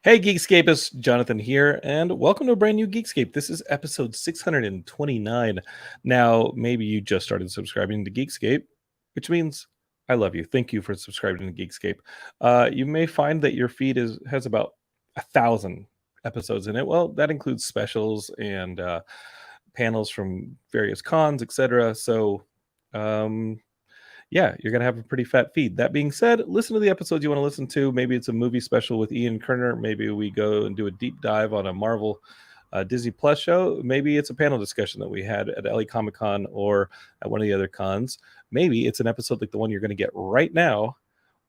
Hey, Geekscapists, Jonathan here, and welcome to a brand new Geekscape. This is episode 629. Now, maybe you just started subscribing to Geekscape, which means I love you. Thank you for subscribing to Geekscape. You may find that your feed has about 1,000 episodes in it. Well, that includes specials and panels from various cons, etc. So, um, yeah, you're going to have a pretty fat feed. That being said, listen to the episodes you want to listen to. Maybe it's a movie special with Ian Kerner. Maybe we go and do a deep dive on a Marvel Disney Plus show. Maybe it's a panel discussion that we had at LA Comic Con or at one of the other cons. Maybe it's an episode like the one you're going to get right now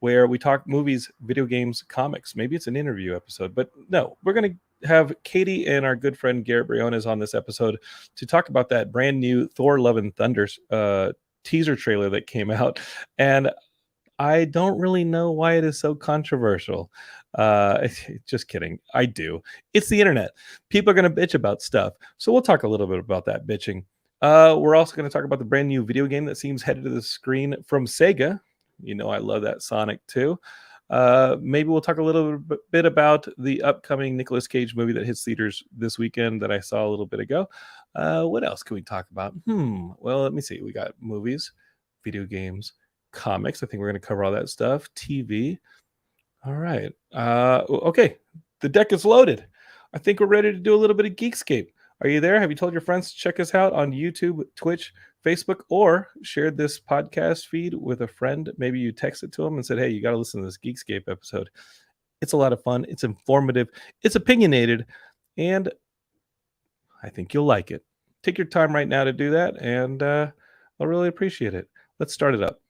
where we talk movies, video games, comics. Maybe it's an interview episode. But no, we're going to have Katie and our good friend Garrett Briones on this episode to talk about that brand new Thor Love and Thunder teaser trailer that came out, and I don't really know why it is so controversial. Just kidding. I do. It's the internet. People are going to bitch about stuff. So we'll talk a little bit about that bitching. We're also going to talk about the brand new video game that seems headed to the screen from Sega. You know, I love that Sonic too. Maybe we'll talk a little bit about the upcoming Nicolas Cage movie that hits theaters this weekend that I saw a little bit ago. What else can we talk about? Well, let me see. We got movies, video games, comics. I think we're going to cover all that stuff. TV. All right. Okay. The deck is loaded. I think we're ready to do a little bit of Geekscape. Are you there? Have you told your friends to check us out on YouTube, Twitch, Facebook, or shared this podcast feed with a friend? Maybe you texted to them and said, hey, you got to listen to this Geekscape episode. It's a lot of fun. It's informative. It's opinionated. And I think you'll like it. Take your time right now to do that, and I'll really appreciate it. Let's start it up.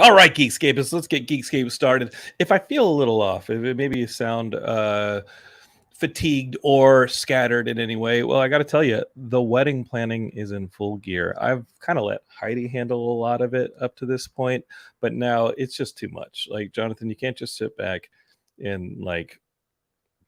All right, Geekscapists, let's get Geekscape started. If I feel a little off, if it maybe you sound fatigued or scattered in any way, well, I got to tell you, the wedding planning is in full gear. I've kind of let Heidi handle a lot of it up to this point, but now it's just too much. Like, Jonathan, you can't just sit back and like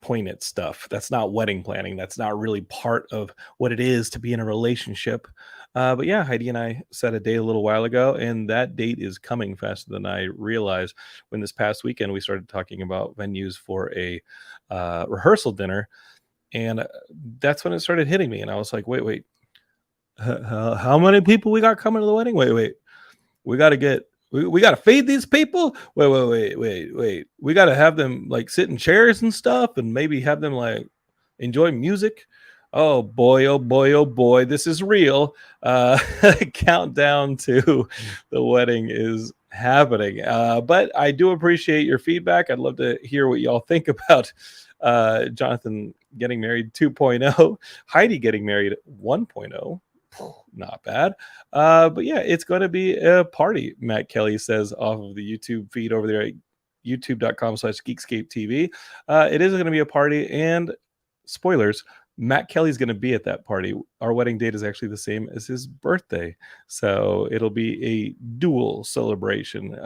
point at stuff. That's not wedding planning. That's not really part of what it is to be in a relationship. But yeah, Heidi and I set a date a little while ago, and that date is coming faster than I realized. When this past weekend we started talking about venues for a rehearsal dinner, and that's when it started hitting me. And I was like, wait, how many people we got coming to the wedding? Wait, we got to get. We got to feed these people. Wait. We got to have them like sit in chairs and stuff, and maybe have them like enjoy music. Oh boy, this is real. Countdown to the wedding is happening. But I do appreciate your feedback. I'd love to hear what y'all think about Jonathan getting married 2.0, Heidi getting married 1.0. Not bad. But yeah, it's going to be a party, Matt Kelly says off of the YouTube feed over there at youtube.com/Geekscape TV. It is going to be a party, and spoilers, Matt Kelly's going to be at that party. Our wedding date is actually the same as his birthday, so it'll be a dual celebration.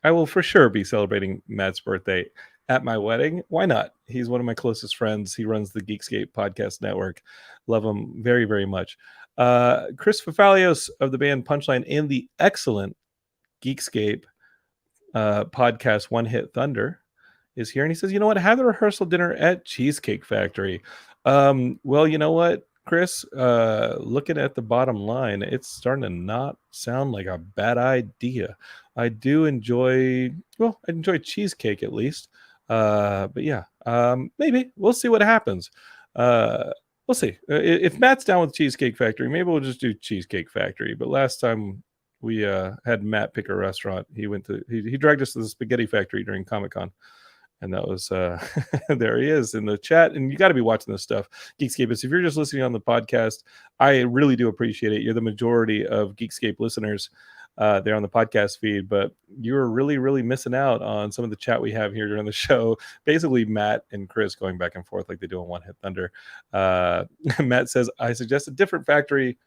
I will for sure be celebrating Matt's birthday at my wedding. Why not? He's one of my closest friends. He runs the Geekscape podcast network. Love him very, very much. Chris Fafalios of the band Punchline and the excellent Geekscape podcast One Hit Thunder is here, and he says, you know what, have the rehearsal dinner at Cheesecake Factory. Well, you know what, Chris, looking at the bottom line, it's starting to not sound like a bad idea. I enjoy cheesecake at least. But yeah, maybe we'll see what happens. We'll see. If Matt's down with Cheesecake Factory, maybe we'll just do Cheesecake Factory. But last time We had Matt pick a restaurant. He dragged us to the Spaghetti Factory during Comic-Con. And that was there he is in the chat. And you got to be watching this stuff, Geekscapists. If you're just listening on the podcast, I really do appreciate it. You're the majority of Geekscape listeners there on the podcast feed, but you're really, really missing out on some of the chat we have here during the show. Basically, Matt and Chris going back and forth like they do on One Hit Thunder. Matt says, I suggest a different factory.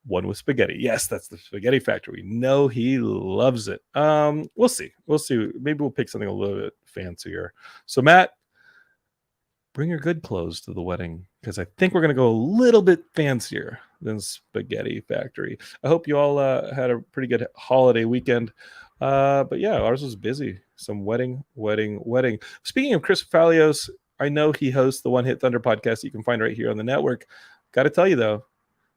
One with spaghetti. Yes, that's the Spaghetti Factory. No, he loves it. We'll see. Maybe we'll pick something a little bit fancier. So, Matt, bring your good clothes to the wedding, because I think we're going to go a little bit fancier than Spaghetti Factory. I hope you all had a pretty good holiday weekend. But yeah, ours was busy. Some wedding. Speaking of Chris Falios, I know he hosts the One Hit Thunder podcast you can find right here on the network. Got to tell you, though,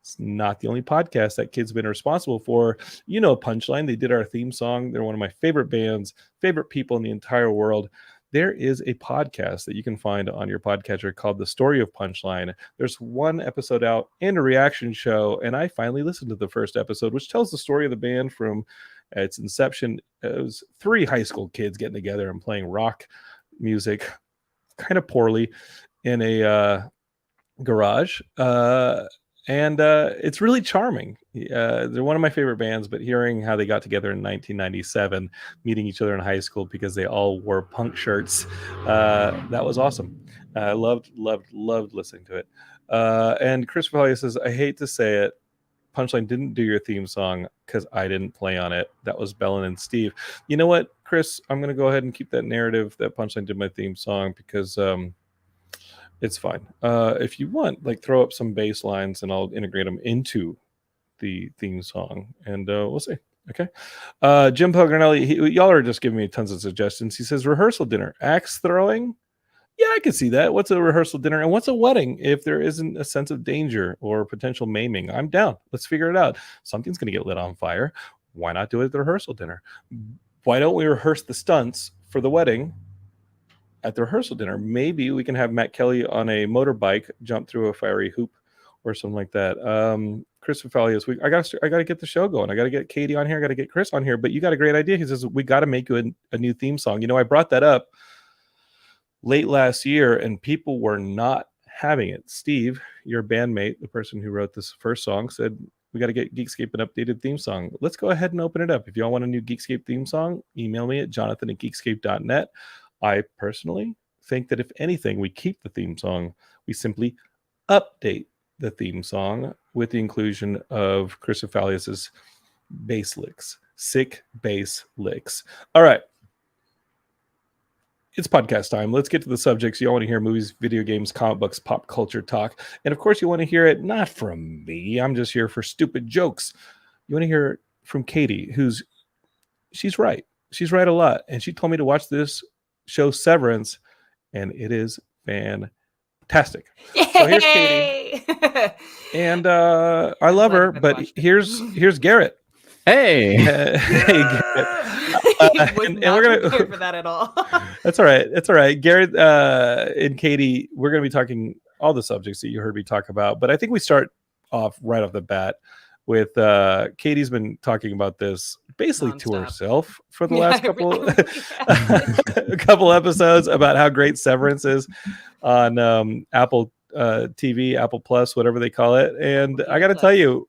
it's not the only podcast that kid's been responsible for. You know, Punchline, they did our theme song. They're one of my favorite bands, favorite people in the entire world. There is a podcast that you can find on your podcatcher called The Story of Punchline. There's one episode out and a reaction show, and I finally listened to the first episode, which tells the story of the band from its inception. It was 3 high school kids getting together and playing rock music, kind of poorly, in a garage. And it's really charming. They're one of my favorite bands, but hearing how they got together in 1997, meeting each other in high school because they all wore punk shirts, that was awesome. I loved listening to it. And Chris Valia says, I hate to say it, Punchline didn't do your theme song because I didn't play on it. That was Bellin and Steve. You know what, Chris? I'm going to go ahead and keep that narrative that Punchline did my theme song because... it's fine. If you want, like, throw up some bass lines and I'll integrate them into the theme song, and we'll see. Okay. Jim Pogranelli, y'all are just giving me tons of suggestions. He says rehearsal dinner, axe throwing. Yeah, I can see that. What's a rehearsal dinner and what's a wedding if there isn't a sense of danger or potential maiming? I'm down. Let's figure it out. Something's going to get lit on fire. Why not do it at the rehearsal dinner? Why don't we rehearse the stunts for the wedding at the rehearsal dinner? Maybe we can have Matt Kelly on a motorbike jump through a fiery hoop or something like that. Chris Falios, I got to get the show going. I got to get Katie on here. I got to get Chris on here. But you got a great idea. He says we got to make you a new theme song. You know, I brought that up late last year, and people were not having it. Steve, your bandmate, the person who wrote this first song, said we got to get Geekscape an updated theme song. Let's go ahead and open it up. If y'all want a new Geekscape theme song, email me at jonathan@geekscape.net. I personally think that if anything, we keep the theme song. We simply update the theme song with the inclusion of Chris Falios' bass licks. Sick bass licks. All right. It's podcast time. Let's get to the subjects. You all want to hear movies, video games, comic books, pop culture talk. And of course, you want to hear it not from me. I'm just here for stupid jokes. You want to hear it from Katie, she's right. She's right a lot. And she told me to watch this show Severance, and it is fantastic. Yay! So here's Katie, and I love her. But here's Garrett. Hey, hey, Garrett. And we're gonna prepare for that at all. That's all right. It's all right. Garrett and Katie, we're gonna be talking all the subjects that you heard me talk about, but I think we start off right off the bat with Katie's been talking about this basically Non-stop. to herself for the last couple episodes about how great Severance is on Apple TV, Apple Plus, whatever they call it. And I got to tell you,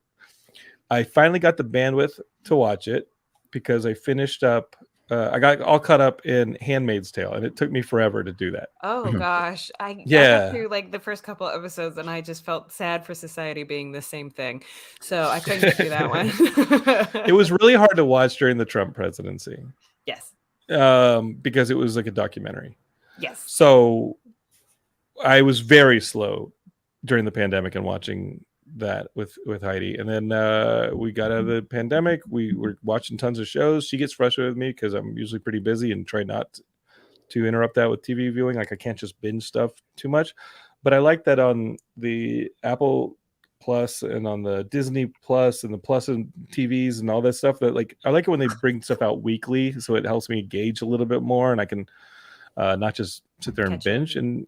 I finally got the bandwidth to watch it because I finished up. I got all caught up in Handmaid's Tale, and it took me forever to do that. Oh gosh, I got through like the first couple episodes, and I just felt sad for society being the same thing, so I couldn't get through that one. It was really hard to watch during the Trump presidency. Yes. Because it was like a documentary. Yes. So I was very slow during the pandemic and watching that with Heidi, and then we got out of the pandemic. We were watching tons of shows. She gets frustrated with me because I'm usually pretty busy and try not to interrupt that with TV viewing. Like I can't just binge stuff too much. But I like that on the Apple Plus and on the Disney Plus and the Plus and TVs and all that stuff. That like I like it when they bring stuff out weekly, so it helps me engage a little bit more, and I can not just sit there and binge. And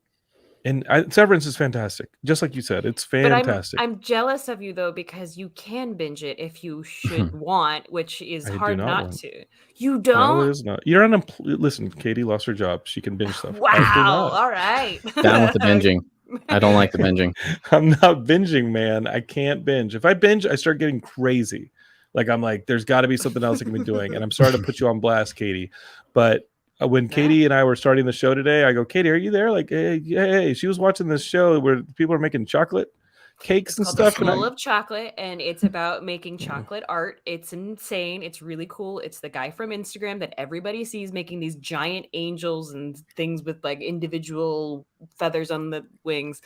And Severance is fantastic, just like you said. It's fantastic. But I'm jealous of you though, because you can binge it if you should want, which is hard not to. You don't. No, it is not. You're on listen. Katie lost her job. She can binge stuff. Wow. All right. Down with the binging. I don't like the binging. I'm not binging, man. I can't binge. If I binge, I start getting crazy. Like I'm like, there's got to be something else I can be doing. And I'm sorry to put you on blast, Katie, but when Katie and I were starting the show today, I go, Katie, are you there? Like, hey, she was watching this show where people are making chocolate cakes and stuff. It's full of chocolate, and it's about making chocolate art. It's insane. It's really cool. It's the guy from Instagram that everybody sees making these giant angels and things with like individual feathers on the wings.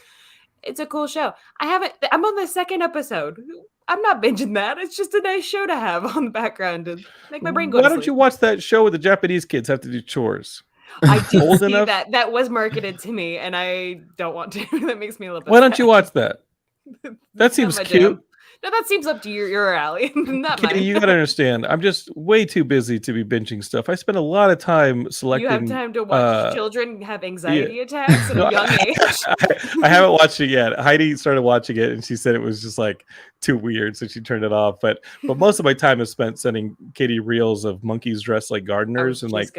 It's a cool show. I'm on the second episode. I'm not binging that. It's just a nice show to have on the background to make my brain go. Why don't you watch that show where the Japanese kids have to do chores? I did see that. That was marketed to me, and I don't want to. That makes me a little bit. Why don't you watch that? That seems cute. No, that seems up to your alley. Not Katie, mine. you gotta understand. I'm just way too busy to be binging stuff. I spend a lot of time selecting. You have time to watch children have anxiety attacks at a young age. I haven't watched it yet. Heidi started watching it, and she said it was just like too weird, so she turned it off. But most of my time is spent sending Katie reels of monkeys dressed like gardeners and like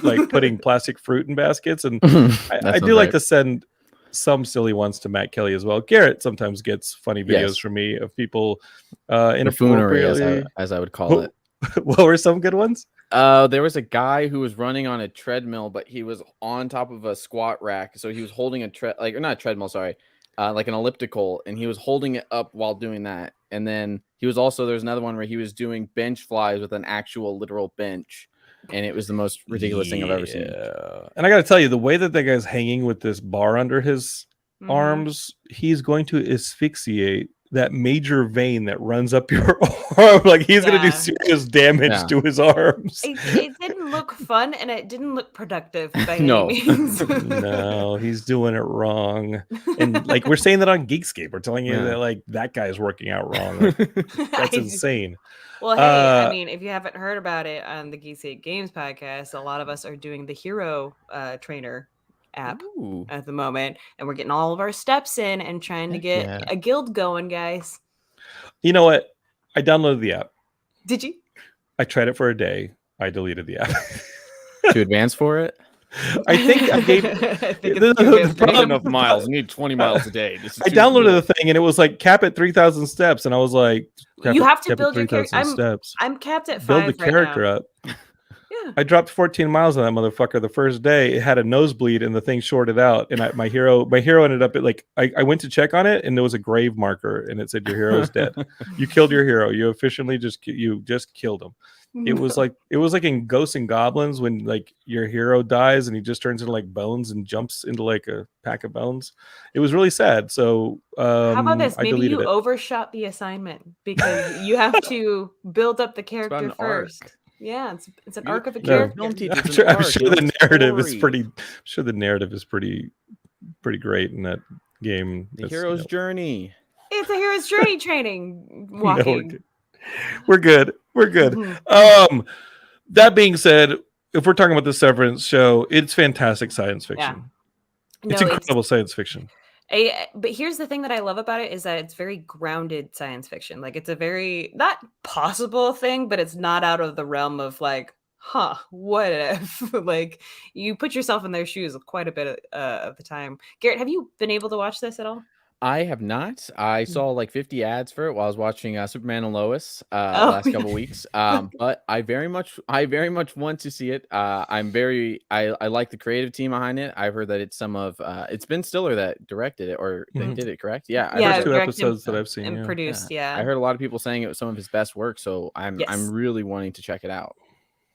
like putting plastic fruit in baskets. And I do like to send some silly ones to Matt Kelly as well. Garrett sometimes gets funny videos from me of people inappropriately, as I would call it. What were some good ones? There was a guy who was running on a treadmill, but he was on top of a squat rack, so he was holding not a treadmill, sorry, like an elliptical, and he was holding it up while doing that. And then there's another one where he was doing bench flies with an actual literal bench. And it was the most ridiculous thing I've ever seen. And I got to tell you, the way that guy's hanging with this bar under his arms, he's going to asphyxiate that major vein that runs up your arm. Like he's going to do serious damage to his arms. It didn't look fun, and it didn't look productive by any means. No, he's doing it wrong. And like we're saying that on Geekscape, we're telling you that like that guy's working out wrong. Like, that's insane. Well, hey, I mean, if you haven't heard about it on the Geekscape Games podcast, a lot of us are doing the Hero Trainer app at the moment, and we're getting all of our steps in and trying to get a guild going, guys. You know what? I downloaded the app. Did you? I tried it for a day. I deleted the app. Too advanced for it? I think I gave not enough miles. I need 20 miles a day. I downloaded the thing and it was like cap at 3,000 steps, and I was like, you have to build your character. I'm capped at 5 build the character up. Yeah. I dropped 14 miles on that motherfucker the first day. It had a nosebleed and the thing shorted out. And my hero ended up at like I went to check on it and there was a grave marker and it said your hero is dead. You killed your hero. You officially just killed him. It was like in Ghosts and Goblins when like your hero dies and he just turns into like bones and jumps into like a pack of bones. It was really sad. So how about this? Maybe you overshot the assignment because you have to build up the character first. Arc. Yeah, it's an arc of a character. I'm sure the narrative is pretty great in that game. The hero's journey. It's a hero's journey training. Walking. We're good. Mm-hmm. That being said, if we're talking about the Severance show, it's fantastic science fiction. Yeah. It's incredible science fiction. But here's the thing that I love about it is that it's very grounded science fiction. Like it's a very not possible thing, but it's not out of the realm of like, what if? Like you put yourself in their shoes quite a bit of the time. Garrett, have you been able to watch this at all? I have not. I saw like 50 ads for it while I was watching Superman and Lois last couple weeks. But I very much want to see it. I like the creative team behind it. I've heard that it's Ben Stiller that directed it or they did it, correct? Yeah. First 2 episodes that I've seen and produced. Yeah. I heard a lot of people saying it was some of his best work, so I'm really wanting to check it out.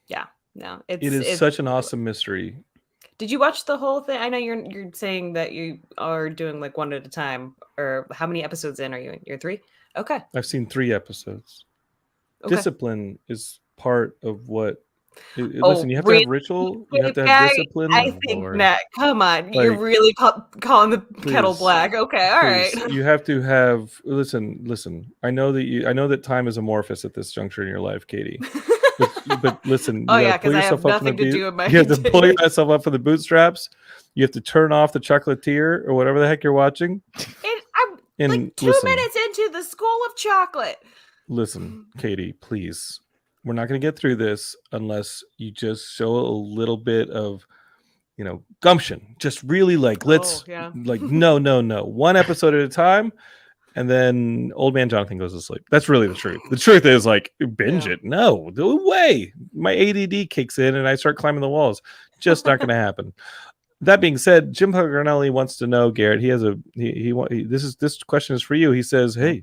Yeah. No, it is such an awesome mystery. Did you watch the whole thing? I know you're saying that you are doing like one at a time. Or how many episodes in are you in? You're 3? Okay. I've seen 3 episodes. Okay. Discipline is part of what. Listen, you have to have ritual. You have to have discipline. I think that. Come on, like, you're really calling the kettle black. Okay, all right. You have to have. Listen. I know that time is amorphous at this juncture in your life, Katie. but listen, Oh you yeah, gotta pull because I have yourself up from the nothing to do with my. you have to pull yourself up from the bootstraps. You have to turn off the chocolatier or whatever the heck you're watching. I'm And like 2 listen, minutes into the School of Chocolate. listen, Katie, please. We're not going to get through this unless you just show a little bit of, gumption. Just really let's yeah. no. One episode at a time. And then old man Jonathan goes to sleep. That's really the truth. The truth is binge it. No way. My ADD kicks in and I start climbing the walls. Just not going to happen. That being said, Jim Paganelli wants to know, Garrett. He has this question is for you. He says, "Hey,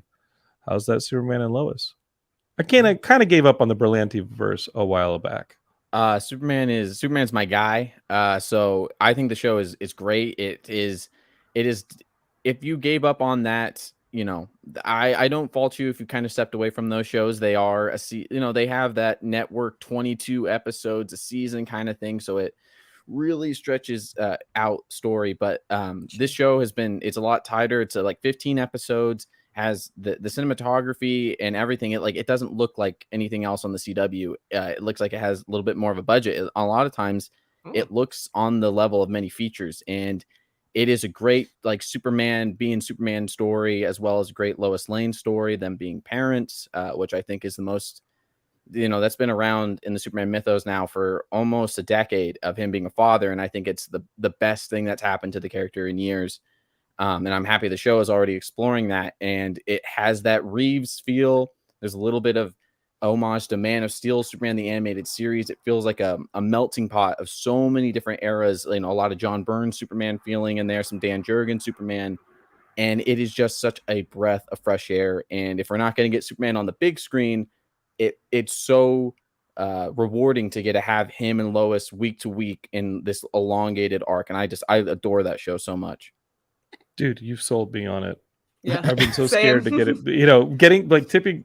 how's that Superman and Lois?" I kind of gave up on the Berlanti verse a while back. Superman's my guy. So I think the show is great. It is. If you gave up on that, I don't fault you if you kind of stepped away from those shows. They are they have that network 22 episodes a season kind of thing. So it really stretches out story. But this show it's a lot tighter. It's like 15 episodes. Has the cinematography and everything. It doesn't look like anything else on the CW. It looks like it has a little bit more of a budget. A lot of times it looks on the level of many features, and it is a great Superman being Superman story, as well as a great Lois Lane story, them being parents, which I think is the most, that's been around in the Superman mythos now for almost a decade of him being a father. And I think it's the best thing that's happened to the character in years. And I'm happy the show is already exploring that. And it has that Reeves feel. There's a little bit of homage to Man of Steel, Superman, the animated series. It feels like a melting pot of so many different eras. A lot of John Byrne Superman feeling in there, some Dan Jurgens Superman. And it is just such a breath of fresh air. And if we're not going to get Superman on the big screen, it's so rewarding to have him and Lois week to week in this elongated arc. And I adore that show so much. Dude, you've sold me on it. Yeah, I've been so scared to get it. Getting tipping,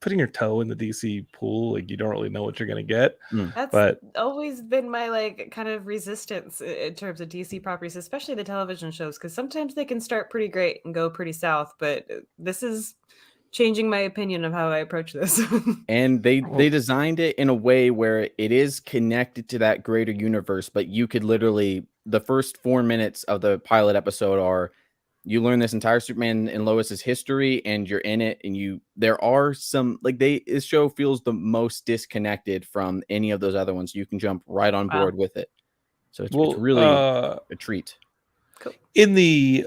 putting your toe in the DC pool, you don't really know what you're gonna get. That's always been my kind of resistance in terms of DC properties, especially the television shows, because sometimes they can start pretty great and go pretty south. But this is changing my opinion of how I approach this. And they designed it in a way where it is connected to that greater universe, but you could literally, the first 4 minutes of the pilot episode you learn this entire Superman and Lois's history, and you're in it, and there are some this show feels the most disconnected from any of those other ones. You can jump right on board with it. So it's really a treat. Cool. In the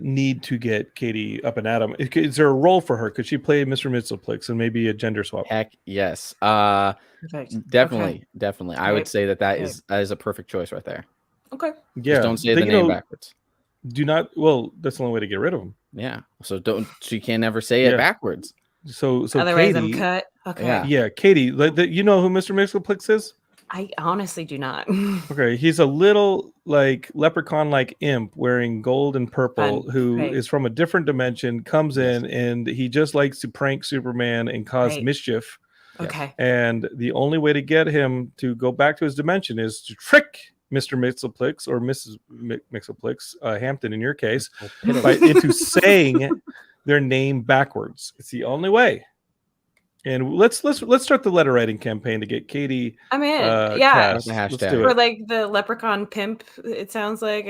need to get Katie up and at 'em, is there a role for her? Could she play Mr. Mxyzptlk and maybe a gender swap? Heck yes. Perfect. Definitely. I would say that is a perfect choice right there. Okay. Yeah. Just don't say the name backwards. Do not. Well, that's the only way to get rid of him. Yeah. So she can never say it backwards. So otherwise Katie, I'm cut. Okay. Yeah, Katie. You know who Mr. Mxyzptlk is? I honestly do not. Okay, he's a little leprechaun-like imp wearing gold and purple, who is from a different dimension, comes in, and he just likes to prank Superman and cause mischief. Okay. And the only way to get him to go back to his dimension is to trick Mr. Mxyzptlk or Mrs. Mxyzptlk, Hampton in your case, into saying their name backwards. It's the only way. And let's start the letter writing campaign to get Katie. I'm in. Cast. Let's do for it. The leprechaun pimp. It sounds like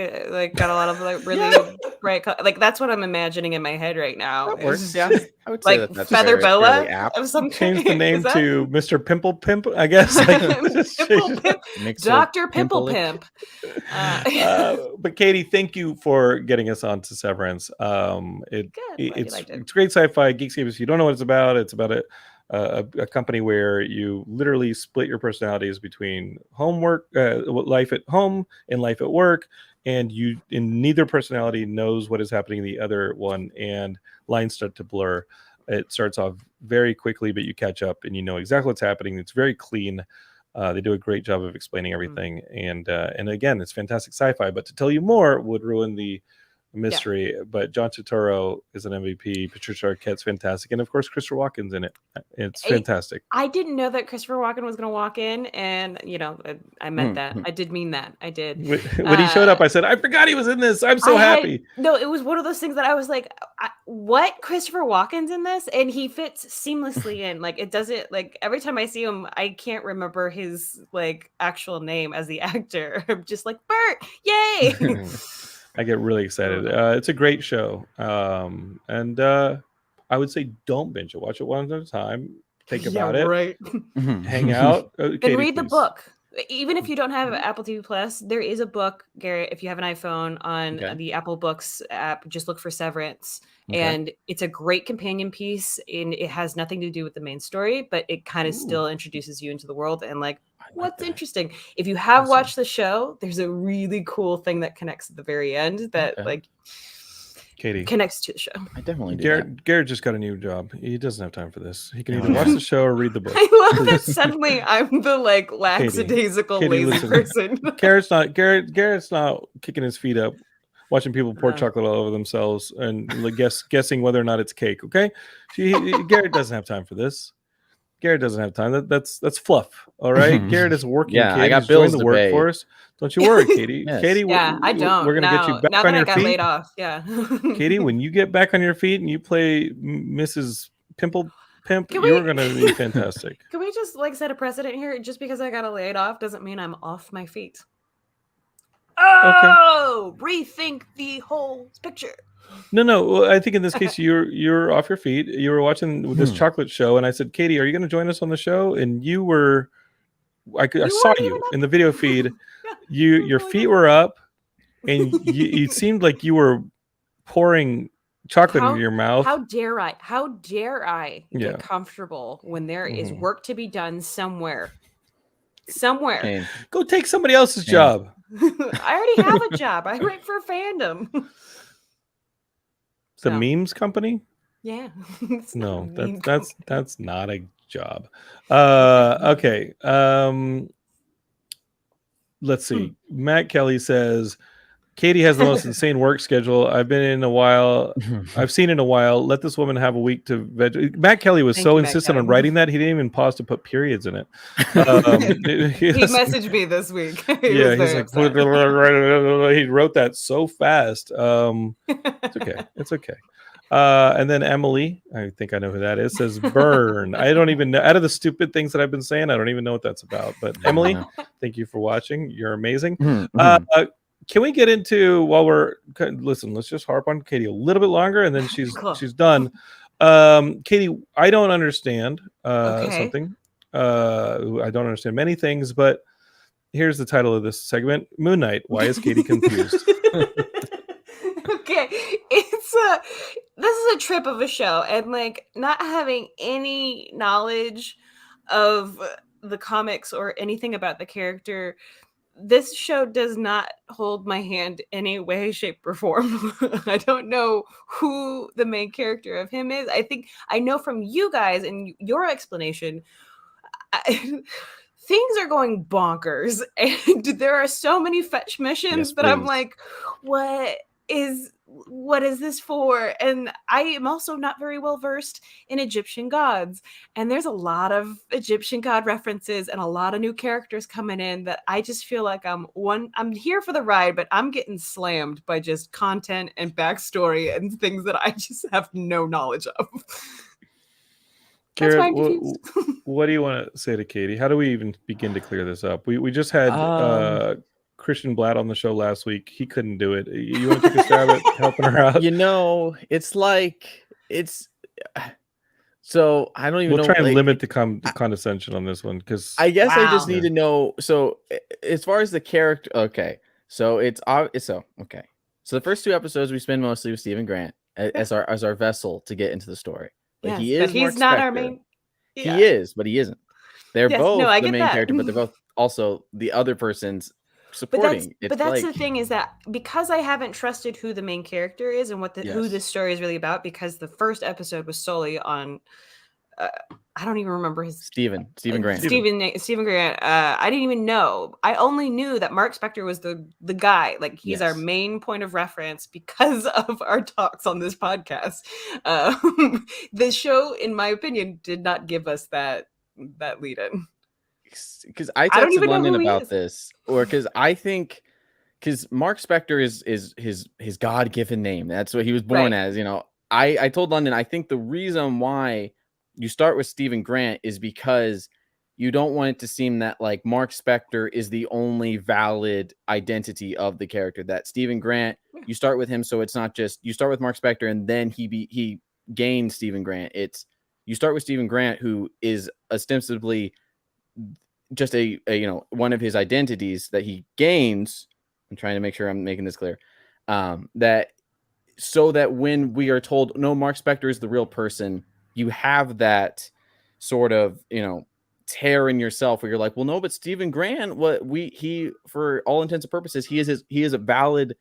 got a lot of really bright. That's what I'm imagining in my head right now. That works. Yeah, I would say that's Feather Boa apt. of some Change the name to Mr. Pimple Pimp, I guess. Pimple Pimp, Dr. Pimple Pimp. But Katie, thank you for getting us on to Severance. It's great sci-fi. Geekscape, if you don't know what it's about a company where you literally split your personalities between homework, life at home and life at work, and neither personality knows what is happening in the other one, and lines start to blur. It starts off very quickly, but you catch up and you know exactly what's happening. It's very clean. They do a great job of explaining everything, and again, it's fantastic sci-fi. But to tell you more would ruin the mystery. But John Turturro is an MVP. Patricia Arquette's fantastic, and of course Christopher Walken's in it. It's fantastic. I didn't know that Christopher Walken was going to walk in, and I meant that. I did mean that. I did. When he showed up, I said, "I forgot he was in this. I'm so happy." No, it was one of those things that I was like, "What? Christopher Walken's in this?" And he fits seamlessly in. Like it doesn't. Like every time I see him, I can't remember his like actual name as the actor. I'm just like Bert, yay! I get really excited. It's a great show, and I would say don't binge it. Watch it one at a time. Think about it. Right. Hang out. And Katie, read the please. book. Even if you don't have Apple TV Plus, there is a book, Garrett. If you have an iPhone on the Apple Books app, just look for Severance. And it's a great companion piece, and it has nothing to do with the main story, but it kind of still introduces you into the world and like what's interesting. If you have watched the show, there's a really cool thing that connects at the very end that like Katie connects to the show. I definitely do. Garrett just got a new job. He doesn't have time for this. He can either watch the show or read the book. I love that suddenly I'm the like lackadaisical lazy person. Garrett's not kicking his feet up, watching people pour chocolate all over themselves and like guessing whether or not it's cake. Okay, Garrett doesn't have time for this. Garrett doesn't have time. That's fluff. All right. Garrett is working. Yeah, Katie. I got He's bills joined the to pay. workforce. Don't you worry, Katie. Yes. Katie, I don't. We're gonna get you back now on that your I got feet. laid off. Yeah. Katie, when you get back on your feet and you play Mrs. Pimple Pimp, you're gonna be fantastic. Can we just like set a precedent here? Just because I got laid off doesn't mean I'm off my feet. Oh, rethink the whole picture. No. I think in this case you're off your feet. You were watching this chocolate show, and I said, Katie, are you going to join us on the show? And you were. I saw you in the video feed. Your feet were up, and you seemed like you were pouring chocolate into your mouth. How dare I? How dare I get comfortable when there is work to be done somewhere? Somewhere. Go take somebody else's job. I already have a job. I write for Fandom. The memes company? Yeah. No, that's not a job. Okay. Let's see. Matt Kelly says Katie has the most insane work schedule I've seen in a while. Let this woman have a week to veg. Matt Kelly was so insistent on writing that he didn't even pause to put periods in it. He messaged me this week. He's like, he wrote that so fast. It's okay. And then Emily, I think I know who that is, says burn. I don't even know. Out of the stupid things that I've been saying, I don't even know what that's about. But Emily, thank you for watching. You're amazing. Can we get into listen, let's just harp on Katie a little bit longer and then she's done. Katie, I don't understand something. I don't understand many things, but here's the title of this segment: Moon Knight. Why is Katie confused? Okay, this is a trip of a show, and like not having any knowledge of the comics or anything about the character, this show does not hold my hand in any way, shape, or form. I don't know who the main character of him is. I think I know from you guys and your explanation, things are going bonkers, and there are so many fetch missions that I'm like, what is this for? And I am also not very well versed in Egyptian gods, and there's a lot of Egyptian god references and a lot of new characters coming in that I just feel like I'm here for the ride, but I'm getting slammed by just content and backstory and things that I just have no knowledge of. Garrett, what do you want to say to Katie? How do we even begin to clear this up? We just had Christian Blatt on the show last week. He couldn't do it. You want to take a stab at helping her out? So I don't even know. We'll try and limit the condescension on this one because I guess I just need to know. So as far as the character, okay. So okay. So the first two episodes we spend mostly with Stephen Grant as our vessel to get into the story. But he's not our main. Yeah. He is, but he isn't. They're both the main character, but they're both also the other person's supporting. But that's the thing, is that because I haven't trusted who the main character is and who this story is really about, because the first episode was solely on I don't even remember his Stephen Grant. Stephen Grant. I didn't even know. I only knew that Mark Spector was the guy. Like he's our main point of reference because of our talks on this podcast. The show, in my opinion, did not give us that lead in. Because I texted London about this, or because I think because Mark Spector is his God-given name. That's what he was born as. You know, I told London I think the reason why you start with Stephen Grant is because you don't want it to seem that like Mark Spector is the only valid identity of the character. That Stephen Grant, you start with him, so it's not just you start with Mark Spector and then he gains Stephen Grant. It's you start with Stephen Grant, who is ostensibly just a one of his identities that he gains. I'm trying to make sure I'm making this clear. That so that when we are told no, Mark Spector is the real person, you have that sort of, tear in yourself where you're like, well, no, but Stephen Grant, he for all intents and purposes, he is a valid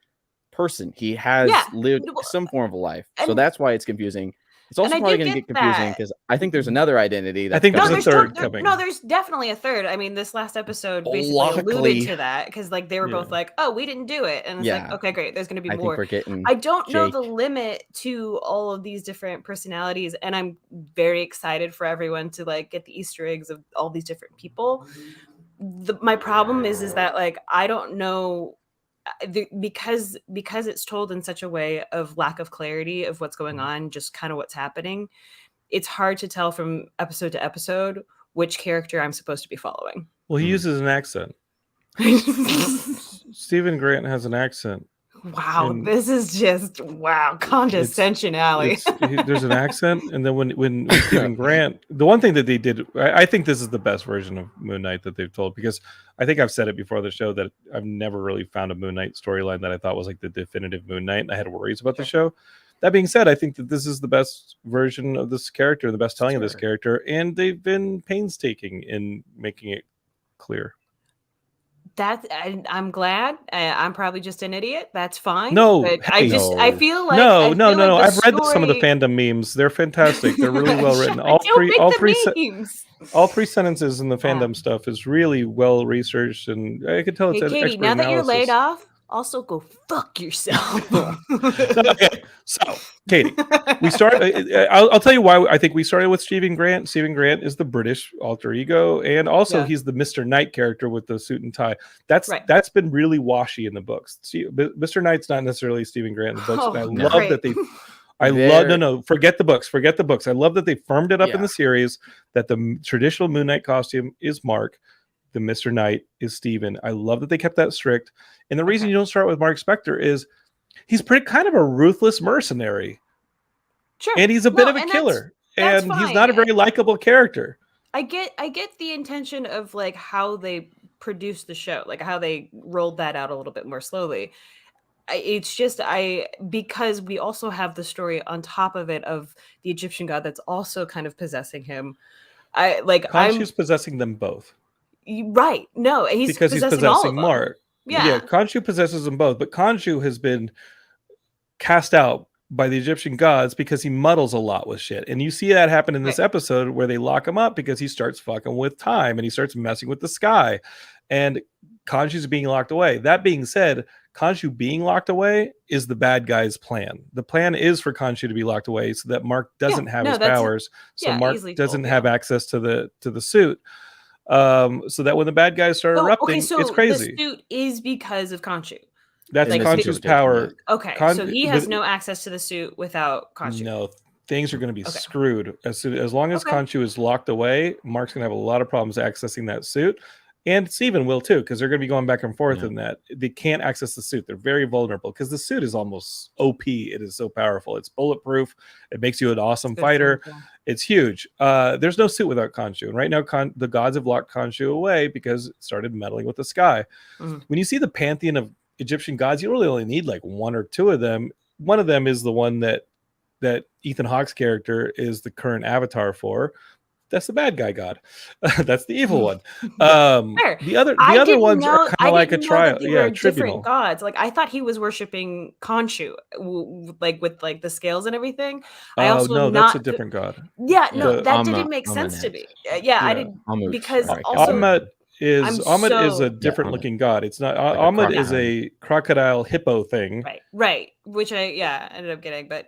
person. He has lived some form of a life. So that's why it's confusing. It's also probably going to get confusing because I think there's another identity. I think there's a third coming. No, there's definitely a third. I mean, this last episode basically alluded to that because like they were both like, "Oh, we didn't do it," and it's like, "Okay, great. There's going to be more." I don't know the limit to all of these different personalities, and I'm very excited for everyone to like get the Easter eggs of all these different people. My problem is that like I don't know. Because it's told in such a way of lack of clarity of what's going on, just kind of what's happening, it's hard to tell from episode to episode which character I'm supposed to be following. Well, he uses an accent. Stephen Grant has an accent. Wow, this is just condescension alley. There's an accent, and then when Stephen Grant, the one thing that they did, I think this is the best version of Moon Knight that they've told, because I think I've said it before the show that I've never really found a Moon Knight storyline that I thought was like the definitive Moon Knight, and I had worries about the show. That being said, I think that this is the best version of this character, the best telling of this character, and they've been painstaking in making it clear. I'm glad. I'm probably just an idiot. That's fine. No, but I feel like no. I've read some of the fandom memes. They're fantastic. They're really well written. All three sentences in the fandom stuff is really well researched, and I could tell it's Katie, expert now that analysis. you're laid off, also go fuck yourself. Okay, so Katie, we start. I'll tell you why I think we started with Stephen Grant. Stephen Grant is the British alter ego, and also he's the Mr. Knight character with the suit and tie. That's been really washy in the books. See, Mr. Knight's not necessarily Stephen Grant in the books. And I love that they. Forget the books. I love that they firmed it up in the series that the traditional Moon Knight costume is Mark. The Mr. Knight is Stephen. I love that they kept that strict. And the reason you don't start with Mark Spector is he's pretty kind of a ruthless mercenary. Sure. And he's a bit of a killer. And he's not a very likable character. I get the intention of like how they produced the show, like how they rolled that out a little bit more slowly. It's just because we also have the story on top of it of the Egyptian god that's also kind of possessing him. Khonshu's possessing them both. Right. No, he's possessing Mark. Yeah, Khonshu possesses them both, but Khonshu has been cast out by the Egyptian gods because he muddles a lot with shit. And you see that happen in this episode where they lock him up because he starts fucking with time and he starts messing with the sky. And Khonshu's being locked away. That being said, Khonshu being locked away is the bad guy's plan. The plan is for Khonshu to be locked away so that Mark doesn't have his powers. So Mark doesn't have access to the suit. So that when the bad guys start erupting, it's crazy. The suit is because of Khonshu. That's Khonshu's power. Okay, so he has no access to the suit without Khonshu. No, things are going to be screwed as long as Khonshu is locked away. Mark's going to have a lot of problems accessing that suit, and Steven will too, because they're going to be going back and forth in that. They can't access the suit. They're very vulnerable because the suit is almost OP. It is so powerful. It's bulletproof. It makes you an awesome fighter. It's huge. There's no suit without Khonshu. And right now, the gods have locked Khonshu away because it started meddling with the sky. Mm-hmm. When you see the pantheon of Egyptian gods, you really only need like one or two of them. One of them is the one that Ethan Hawke's character is the current avatar for. That's the bad guy god. That's the evil one. Fair. The other ones are kind of like a trial. They were tribunal. different gods. Like I thought he was worshiping Khonshu, like with like the scales and everything. I Oh also no, am that's not a different god. Yeah, Yeah, no, that I'm didn't a- make I'm sense an to X. me. Yeah, I Yeah. didn't Amut, because sorry, also Ammit is I'm Ammit is so a different Ammit. looking god. It's not Like a Ammit is crocodile. a crocodile hippo thing. right, which I ended up getting, but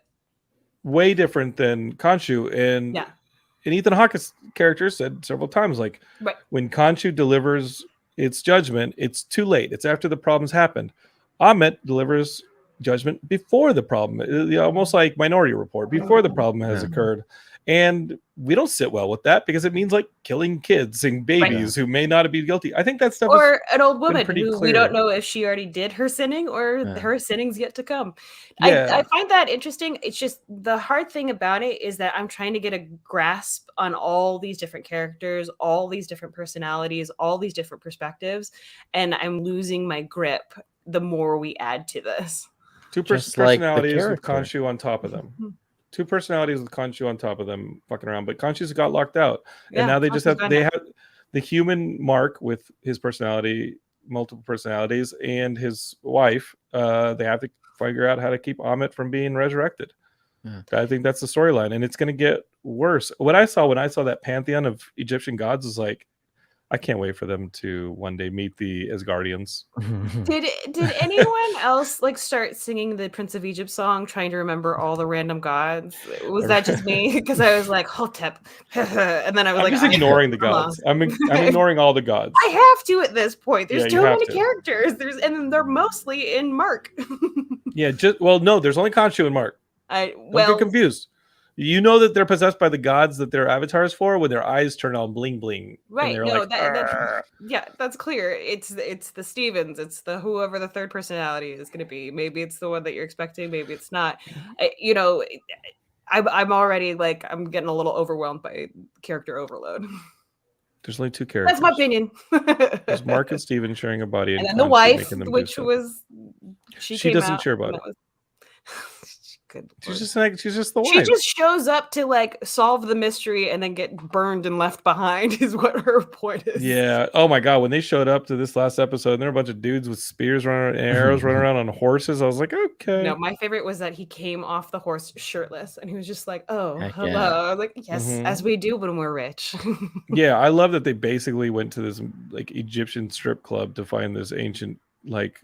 Way different than Khonshu. And Ethan Hawke's character said several times, like, right. when Khonshu delivers its judgment, it's too late. It's after the problem's happened. Ammit delivers judgment before the problem, almost like Minority Report, before the problem has occurred. And we don't sit well with that because it means like killing kids and babies who may not be guilty. I think that stuff Or an old woman pretty who we clear. don't know if she already did her sinning or her sinning's yet to come. Yeah. I find that interesting. It's just the hard thing about it is that I'm trying to get a grasp on all these different characters, all these different personalities, all these different perspectives, and I'm losing my grip the more we add to this. Two Just like the personalities with character. Khonshu on top of them. Two personalities with Khonshu on top of them fucking around. But Khonshu's got locked out. And now they just have the human Mark with his personality, multiple personalities, and his wife. They have to figure out how to keep Ammit from being resurrected. I think that's the storyline, and it's going to get worse. What I saw when I saw that pantheon of Egyptian gods is like, I can't wait for them to one day meet the Asgardians. Did anyone else like start singing the Prince of Egypt song, trying to remember all the random gods? Was that just me? Because I was like Hotep, and then I was I'm like, just ignoring the gods. I'm ignoring all the gods. I have to at this point. There's Yeah, too many characters. And they're mostly in Mark. Yeah, no, there's only Khonshu and Mark. Don't get confused. You know that they're possessed by the gods that they're avatars for when their eyes turn on bling bling. Right. And No, like, that's clear. It's the Stevens. It's the whoever the third personality is going to be. Maybe it's the one that you're expecting. Maybe it's not. I'm already like I'm getting a little overwhelmed by character overload. There's only two characters. That's my opinion. There's Mark and Steven sharing a body, and then the wife, which was she doesn't share a body. She's just the wife. She just shows up to like solve the mystery and then get burned and left behind is what her point is. Yeah. Oh my god, when they showed up to this last episode, and there were a bunch of dudes with spears running and arrows running around on horses. I was like, okay. No, my favorite was that he came off the horse shirtless and he was just like, "Oh, Heck hello." yeah. I was like, yes, as we do when we're rich. Yeah, I love that they basically went to this like Egyptian strip club to find this ancient like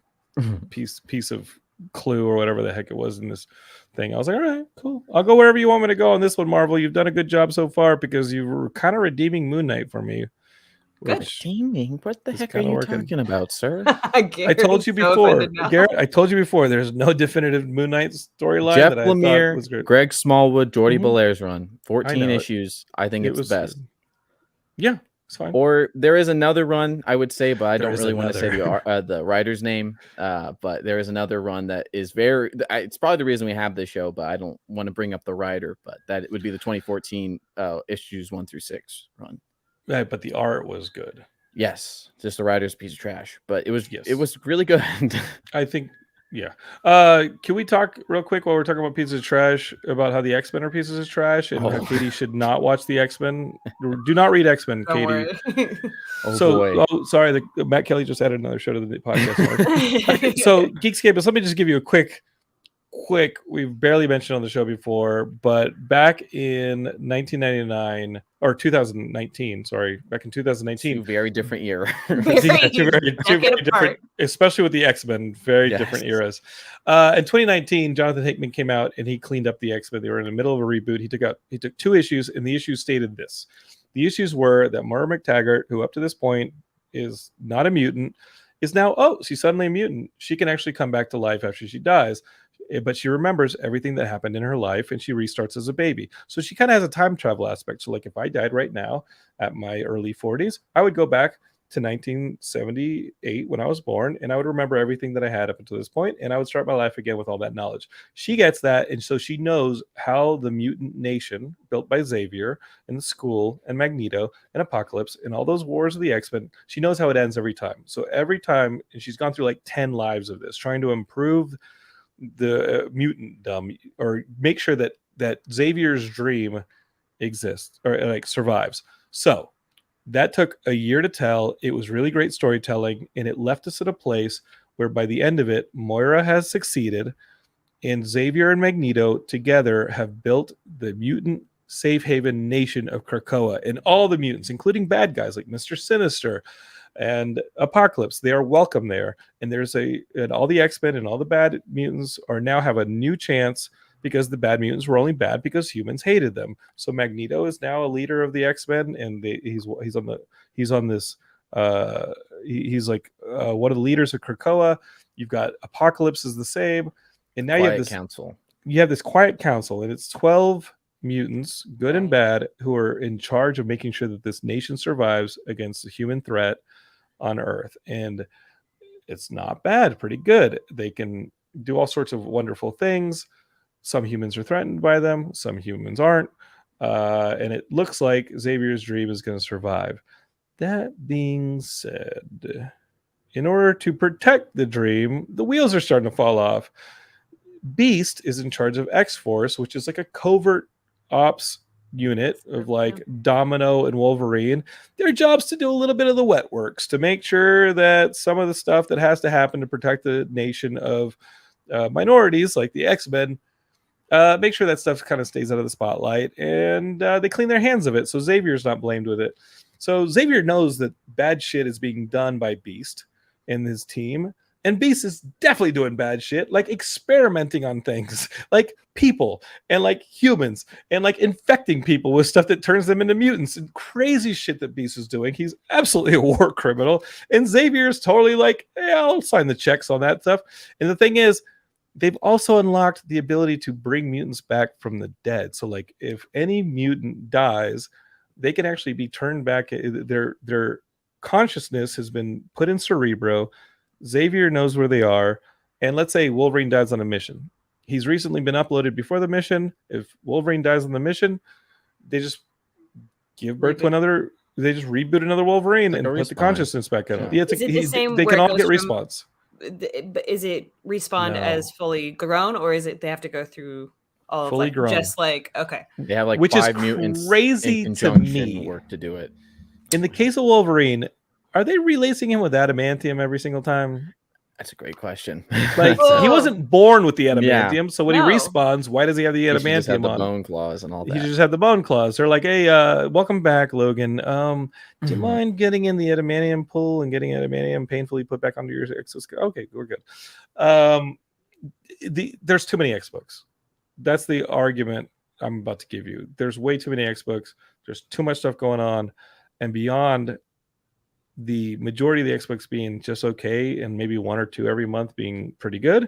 piece of clue or whatever the heck it was in this thing. I was like, all right, cool. I'll go wherever you want me to go on this one, Marvel. You've done a good job so far because you were kind of redeeming Moon Knight for me. Redeeming? What the heck are you talking about, sir? I told you before, Garrett. I told you before. There's no definitive Moon Knight storyline. Jeff that I Lemire, was great. Greg Smallwood, Jordy Belair's run, 14 issues. I think it's best. Yeah, it's fine. Or there is another run, I would say, but I don't really want to say the writer's name. But there is another run that is very. It's probably the reason we have this show, but I don't want to bring up the writer. But that it would be the 2014 issues 1 through 6 run. Right, but the art was good. Yes, just the writer's piece of trash, but it was really good. I think. Yeah. Can we talk real quick while we're talking about pieces of trash about how the X-Men are pieces of trash and how Katie should not watch the X-Men? Do not read X-Men, Katie. Sorry, Matt Kelly just added another show to the podcast. So Geekscape, let me just give you a quick. We've barely mentioned on the show before, but back in 1999 or 2019, back in 2019, two very different year. two very different, especially with the X-Men, very different eras. In 2019, Jonathan Hickman came out and he cleaned up the X-Men. They were in the middle of a reboot. He took 2 issues, and the issues stated this: the issues were that Moira McTaggart, who up to this point is not a mutant, is now she's suddenly a mutant. She can actually come back to life after she dies. But she remembers everything that happened in her life, and she restarts as a baby. So she kind of has a time travel aspect. So like if I died right now at my early 40s, I would go back to 1978 when I was born, and I would remember everything that I had up until this point, and I would start my life again with all that knowledge. She gets that, and so she knows how the mutant nation built by Xavier and the school and Magneto and Apocalypse and all those wars of the X-Men, she knows how it ends every time. So every time, and she's gone through like 10 lives of this, trying to improve the mutant or make sure that Xavier's dream exists or like survives. So that took a year to tell. It was really great storytelling, and it left us at a place where by the end of it, Moira has succeeded, and Xavier and Magneto together have built the mutant safe haven nation of Krakoa, and all the mutants, including bad guys like Mr. Sinister and Apocalypse, they are welcome there. And and all the X-Men and all the bad mutants are now have a new chance, because the bad mutants were only bad because humans hated them. So Magneto is now a leader of the X-Men, and he's on this he's like one of the leaders of Krakoa. You've got Apocalypse is the same, and now You have this quiet council, and it's 12 mutants, good and bad, who are in charge of making sure that this nation survives against the human threat on Earth. And it's not bad, pretty good. They can do all sorts of wonderful things. Some humans are threatened by them, some humans aren't. And it looks like Xavier's dream is going to survive. That being said, in order to protect the dream, the wheels are starting to fall off. Beast is in charge of X-Force, which is like a covert ops unit of like Domino and Wolverine. Their job's to do a little bit of the wet works to make sure that some of the stuff that has to happen to protect the nation of minorities like the X-Men, make sure that stuff kind of stays out of the spotlight, and they clean their hands of it, so Xavier's not blamed with it. So Xavier knows that bad shit is being done by Beast and his team, and Beast is definitely doing bad shit, like experimenting on things, like people and like humans, and like infecting people with stuff that turns them into mutants, and crazy shit that Beast is doing. He's absolutely a war criminal, and Xavier is totally like, yeah, I'll sign the checks on that stuff. And the thing is, they've also unlocked the ability to bring mutants back from the dead. So like if any mutant dies, they can actually be turned back. Their consciousness has been put in Cerebro. Xavier knows where they are. And let's say Wolverine dies on a mission. He's recently been uploaded before the mission. If Wolverine dies on the mission, they just give birth to another. They just reboot another Wolverine and put the consciousness back in. Yeah, is it the same they can all get respawns. Is it respawned as fully grown, or is it they have to go through all fully of like, grown? Just like, okay, they have like which 5 is mutants crazy in to me. work to do it. In the case of Wolverine, are they relacing him with adamantium every single time? That's a great question. Like he wasn't born with the adamantium, so when he No. respawns, why does he have the He should just have adamantium the on? bone claws and all that. He should just have the bone claws. They're like, hey, welcome back, Logan. Do you mind getting in the adamantium pool and getting adamantium painfully put back onto your exoskeleton? Okay, we're good. There's too many X-Books. That's the argument I'm about to give you. There's way too many X-Books. There's too much stuff going on, and beyond the majority of the X-Books being just okay, and maybe 1 or 2 every month being pretty good,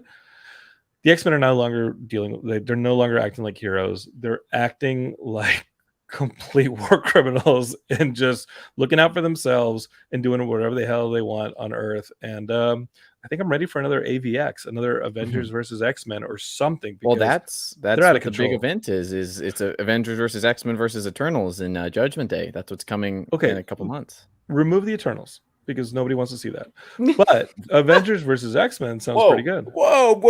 the X-Men are no longer they're no longer acting like heroes. They're acting like complete war criminals and just looking out for themselves and doing whatever the hell they want on Earth. And I think I'm ready for another AVX, another Avengers versus X-Men or something. Well, that's they're out of what the big event is it's a Avengers versus X-Men versus Eternals in Judgment Day. That's what's coming in a couple months. Remove the Eternals because nobody wants to see that. But Avengers versus X-Men sounds pretty good. Whoa.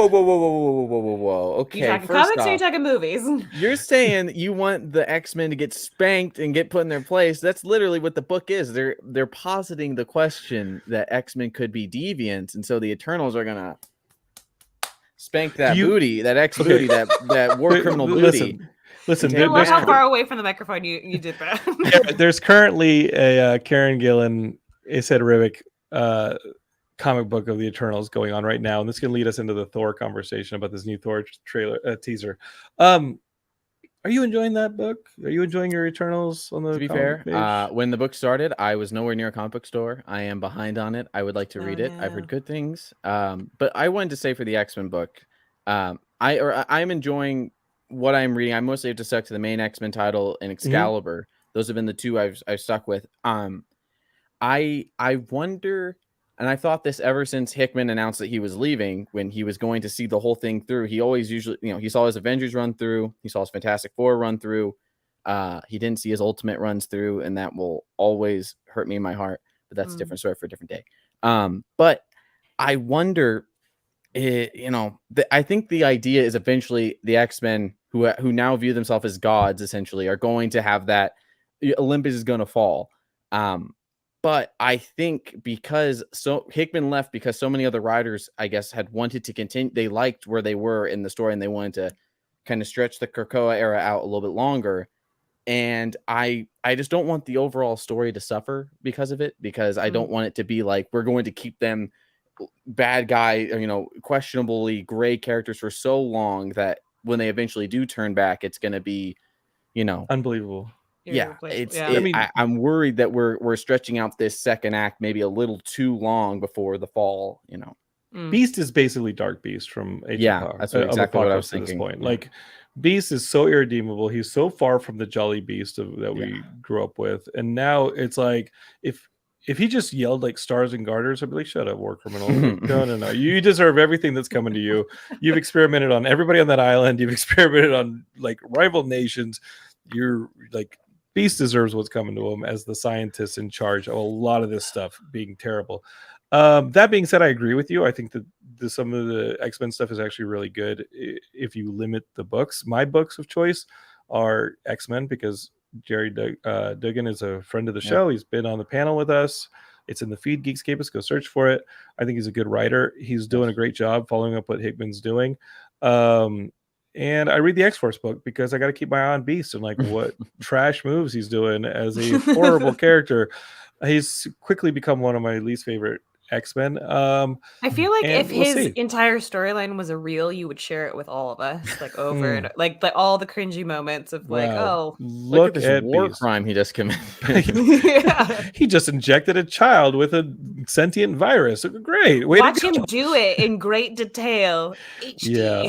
Okay, you talking comics or you talking movies? You're saying you want the X-Men to get spanked and get put in their place. That's literally what the book is. They're positing the question that X-Men could be deviants, and so the Eternals are gonna spank that booty, that X-booty, that war criminal booty. Listen, how far away from the microphone you did that? Yeah, there's currently a Karen Gillan, Ed Ribic comic book of the Eternals going on right now, and this can lead us into the Thor conversation about this new Thor trailer teaser. Are you enjoying that book? Are you enjoying your Eternals on the? To be fair, when the book started, I was nowhere near a comic book store. I am behind on it. I would like to read it. I've heard good things. But I wanted to say for the X-Men book, I'm enjoying what I'm reading. I mostly have to stuck to the main X-Men title and Excalibur. Those have been the 2 I've stuck with. I wonder, and I thought this ever since Hickman announced that he was leaving, when he was going to see the whole thing through. He always usually, he saw his Avengers run through, he saw his Fantastic Four run through. He didn't see his Ultimate runs through, and that will always hurt me in my heart. But that's a different story for a different day. But I wonder I think the idea is eventually the X-Men who now view themselves as gods essentially are going to have that Olympus is going to fall. But I think because Hickman left because so many other writers, I guess, had wanted to continue. They liked where they were in the story and they wanted to kind of stretch the Krakoa era out a little bit longer. And I just don't want the overall story to suffer because of it, because I don't want it to be like we're going to keep them bad guy, questionably gray characters for so long that when they eventually do turn back, it's going to be, unbelievable. Yeah, Yeah. I'm worried that we're stretching out this second act maybe a little too long before the fall. Beast is basically Dark Beast from Age that's exactly what I was thinking. This point. Yeah. Like, Beast is so irredeemable. He's so far from the jolly Beast that we grew up with, and now it's like if he just yelled like stars and garters, I'd be like, shut up, war criminal. Like, no. You deserve everything that's coming to you. You've experimented on everybody on that island. You've experimented on like rival nations. You're like, Beast deserves what's coming to him as the scientist in charge of a lot of this stuff being terrible. That being said, I agree with you. I think that some of the X-Men stuff is actually really good if you limit the books. My books of choice are X-Men because Jerry Duggan is a friend of the show. He's been on the panel with us. It's in the feed, Geekscape. Go search for it. I think he's a good writer. He's doing a great job following up what Hickman's doing. And I read the X-Force book because I got to keep my eye on Beast and like what trash moves he's doing as a horrible character. He's quickly become one of my least favorite X-Men. I feel like if his entire storyline was a reel, you would share it with all of us, like over and like all the cringy moments of like, oh, look at this war crime he just committed. He just injected a child with a sentient virus. Great, watch him do it in great detail. HD. Yeah,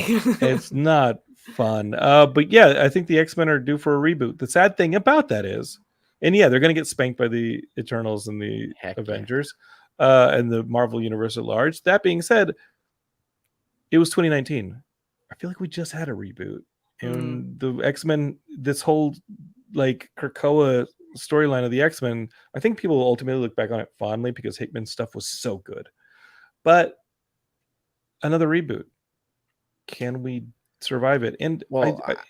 it's not fun. But yeah, I think the X-Men are due for a reboot. The sad thing about that is, and yeah, they're going to get spanked by the Eternals and the Avengers. And the Marvel universe at large. That being said, it was 2019. I feel like we just had a reboot, and the X-Men, this whole like Krakoa storyline of the X-Men, I think people will ultimately look back on it fondly because Hickman's stuff was so good. But another reboot, can we survive it? And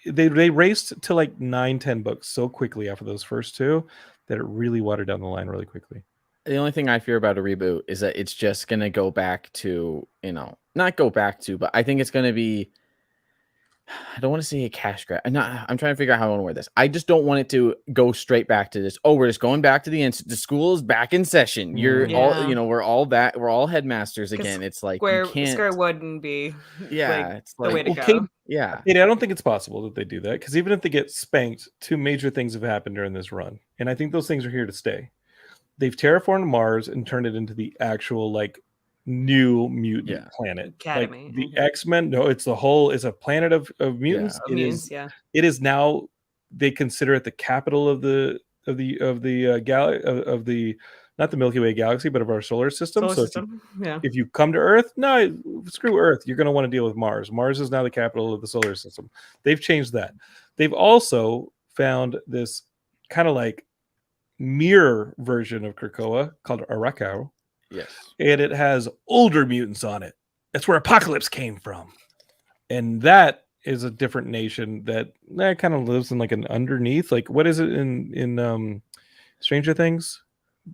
they raced to like 9-10 books so quickly after those first two that it really watered down the line really quickly. The only thing I fear about a reboot is that it's just going to go back to, not go back to, but I think it's going to be, I don't want to say a cash grab. I'm trying to figure out how I want to word this. I just don't want it to go straight back to this. Oh, we're just going back to the school is back in session. All, we're all headmasters again. It's like, Square wouldn't be it's the way to go. I don't think it's possible that they do that because even if they get spanked, two major things have happened during this run. And I think those things are here to stay. They've terraformed Mars and turned it into the actual like new mutant planet. Academy. Like the X-Men, no, it's a planet of mutants. It is now, they consider it the capital of the not the Milky Way galaxy, but of our solar system. If you come to Earth, no, screw Earth. You're going to want to deal with Mars. Mars is now the capital of the solar system. They've changed that. They've also found this kind of like mirror version of Krakoa called Arakau. Yes. And it has older mutants on it. That's where Apocalypse came from. And that is a different nation that kind of lives in like an underneath. Like, what is it in Stranger Things?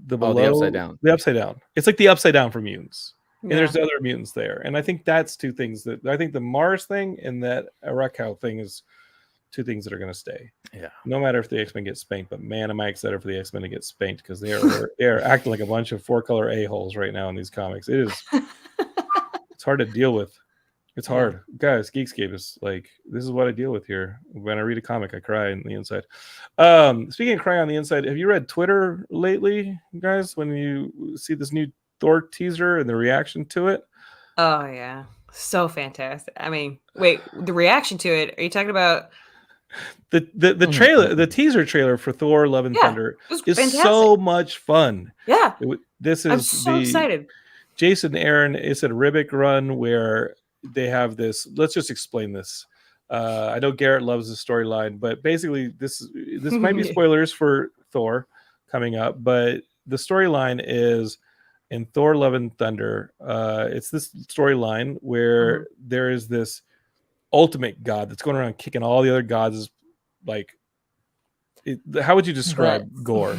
The Upside Down. The Upside Down. It's like the Upside Down for mutants. And there's other mutants there. And I think that's two things that I think the Mars thing and that Arakau thing is two things that are going to stay. Yeah. No matter if the X-Men get spanked, but man, am I excited for the X-Men to get spanked because they are acting like a bunch of 4-color a-holes right now in these comics. It's hard to deal with. It's hard. Guys, Geekscape is like, this is what I deal with here. When I read a comic, I cry on the inside. Speaking of crying on the inside, have you read Twitter lately, guys, when you see this new Thor teaser and the reaction to it? Oh, yeah. So fantastic. I mean, wait, the reaction to it, are you talking about the trailer, the teaser trailer for Thor: Love and Thunder is fantastic. So much fun. Yeah, I'm so excited. Jason Aaron, it's a Ribic run where they have this. Let's just explain this. I know Garrett loves the storyline, but basically this might be spoilers for Thor coming up. But the storyline is in Thor: Love and Thunder, it's this storyline where there is this ultimate god that's going around kicking all the other gods. Like, how would you describe Gore?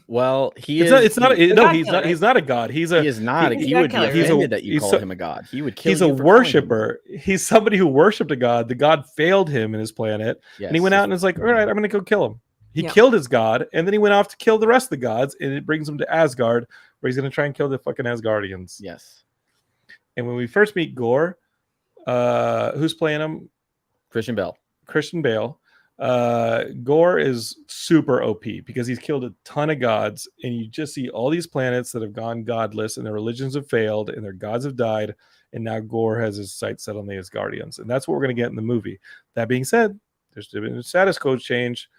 Well, he It's is. not. God No, he's killer, not. He's not a god. He is not. he's He not would be killer, right? offended that you he's call him a god. He would kill he's you. a for calling him worshiper. He's somebody who worshipped a god. The god failed him in his planet, and he went out and is like, all right, I'm going to go kill him. He killed his god, and then he went off to kill the rest of the gods, and it brings him to Asgard, where he's going to try and kill the fucking Asgardians. Yes. And when we first meet Gore, who's playing him? Christian Bale. Gore is super OP because he's killed a ton of gods, and you just see all these planets that have gone godless, and their religions have failed, and their gods have died, and now Gore has his sights set on the Asgardians, and that's what we're going to get in the movie. That being said, there's been a status code change.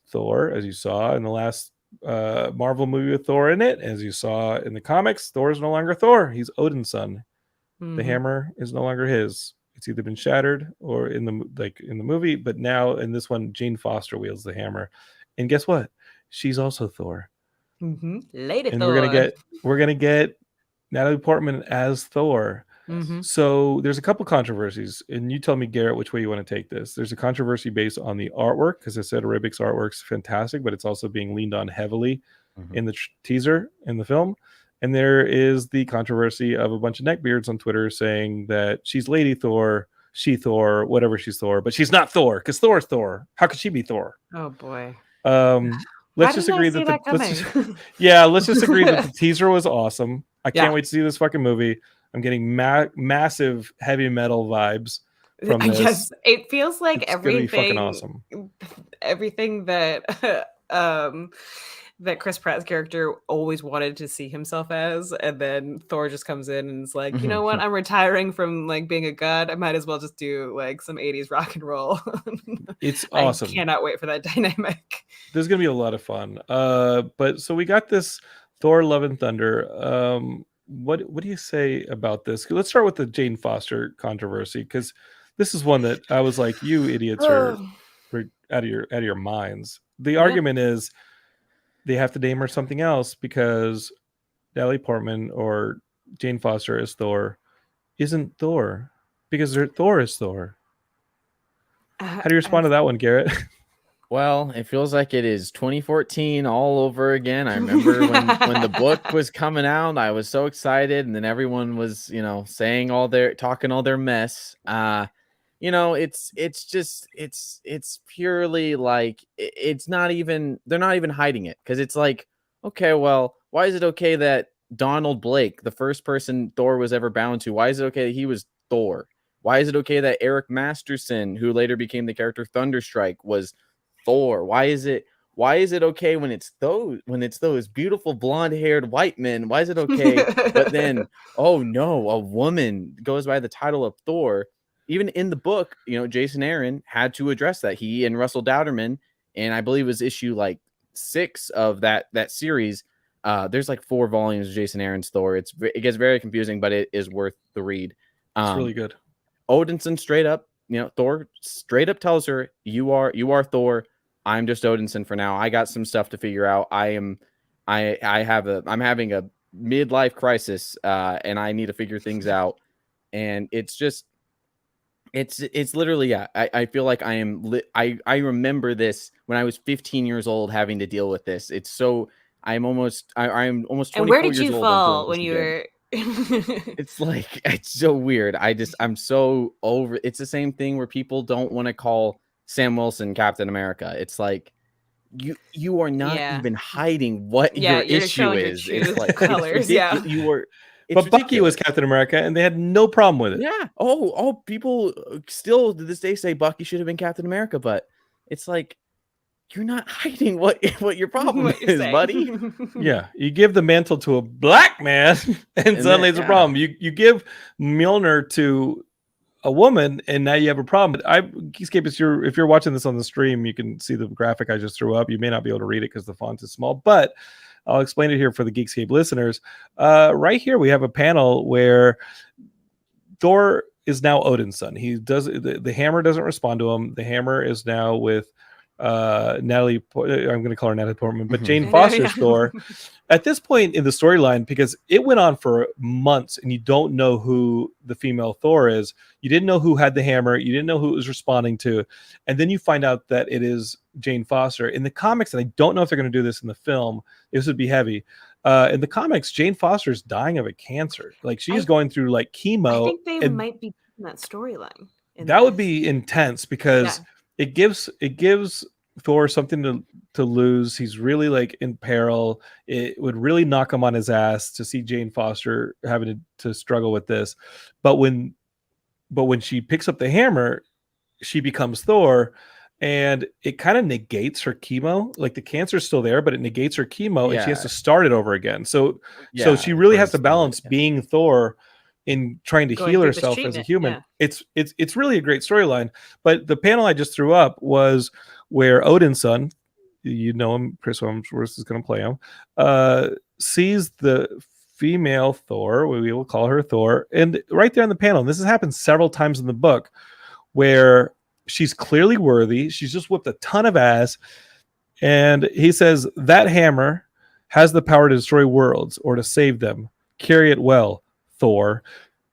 Thor, as you saw in the last Marvel movie with Thor in it, as you saw in the comics, Thor is no longer Thor. He's Odin's son. The hammer is no longer his. It's either been shattered or in the movie, but now in this one, Jane Foster wields the hammer, and guess what? She's also Thor. Lady and Thor. we're gonna get Natalie Portman as Thor. So there's a couple controversies, and you tell me, Garrett, which way you want to take this. There's a controversy based on the artwork, because I said Arabic's artwork's fantastic, but it's also being leaned on heavily in the teaser in the film. And there is the controversy of a bunch of neckbeards on Twitter saying that she's Lady Thor, she Thor, whatever she's Thor, but she's not Thor because Thor's Thor. How could she be Thor? Oh boy. Let's just agree that let's just agree that the teaser was awesome. I can't wait to see this fucking movie. I'm getting massive heavy metal vibes from this. Yes, it feels like it's gonna be fucking everything. awesome. Everything that that Chris Pratt's character always wanted to see himself as, and then Thor just comes in and is like, you know what? I'm retiring from like being a god. I might as well just do like some 80s rock and roll. It's awesome. I cannot wait for that dynamic. There's gonna be a lot of fun. But so we got this Thor: Love and Thunder. What do you say about this? Let's start with the Jane Foster controversy, because this is one that I was like, you idiots are out of your minds. The argument is they have to name her something else because Natalie Portman or Jane Foster as Thor isn't Thor, because Thor is Thor. How do you respond to that one, Garrett? Well, it feels like it is 2014 all over again. I remember when the book was coming out, I was so excited, and then everyone was, saying talking all their mess. It's purely like it's not even, they're not even hiding it, because it's like, okay, well, why is it okay that Donald Blake, the first person Thor was ever bound to, why is it okay that he was Thor? Why is it okay that Eric Masterson, who later became the character Thunderstrike, was Thor? Why is it okay when it's those beautiful blonde-haired white men? Why is it okay? But then, oh no, a woman goes by the title of Thor. Even in the book, Jason Aaron had to address that. He and Russell Dowderman, and I believe it was issue like 6 of that series. There's like 4 volumes of Jason Aaron's Thor. It gets very confusing, but it is worth the read. It's really good. Odinson straight up, Thor straight up tells her, you are Thor. I'm just Odinson for now. I got some stuff to figure out. I'm having a midlife crisis, and I need to figure things out. And it's literally, I feel like I remember this when I was 15 years old, having to deal with this. It's so, I'm almost 24 years old. And where did you fall when you were? It's like, it's so weird. I'm so over. It's the same thing where people don't want to call Sam Wilson Captain America. It's like, you are not even hiding what your issue is. It's like colors. But Bucky was Captain America, and they had no problem with it. Yeah. Oh, people still to this day say Bucky should have been Captain America, but it's like, you're not hiding what your problem is, buddy. Yeah, you give the mantle to a black man, and suddenly it's a problem. You give Mjolnir to a woman, and now you have a problem. Geekscape, if you're watching this on the stream, you can see the graphic I just threw up. You may not be able to read it because the font is small, but I'll explain it here for the Geekscape listeners. Right here, we have a panel where Thor is now Odin's son. He does the hammer doesn't respond to him. The hammer is now with Natalie. I'm going to call her Natalie Portman, but Mhm. Jane Yeah, Foster's yeah. Thor. At this point in the storyline, because it went on for months, and you don't know who the female Thor is. You didn't know who had the hammer. You didn't know who it was responding to, and then you find out that it is Jane Foster. In the comics, and I don't know if they're going to do this in the film. This would be heavy. In the comics, Jane Foster is dying of a cancer. Like she's going through like I chemo, think they and might be doing that storyline. that would be intense because it gives Thor something to lose. He's really like in peril. It would really knock him on his ass to see Jane Foster having to struggle with this. But when she picks up the hammer, she becomes Thor, and it kind of negates her chemo. Like the cancer's still there, but it negates her chemo, and she has to start it over again. So she really has to balance being Thor in trying to Going heal through this herself as a treatment, human. yeah. It's really a great storyline. But the panel I just threw up was where Odin's son, you know him, Chris Hemsworth is going to play him, sees the female Thor, we will call her Thor, and right there on the panel, and this has happened several times in the book, where she's clearly worthy. She's just whipped a ton of ass. And he says, that hammer has the power to destroy worlds or to save them. Carry it well, Thor.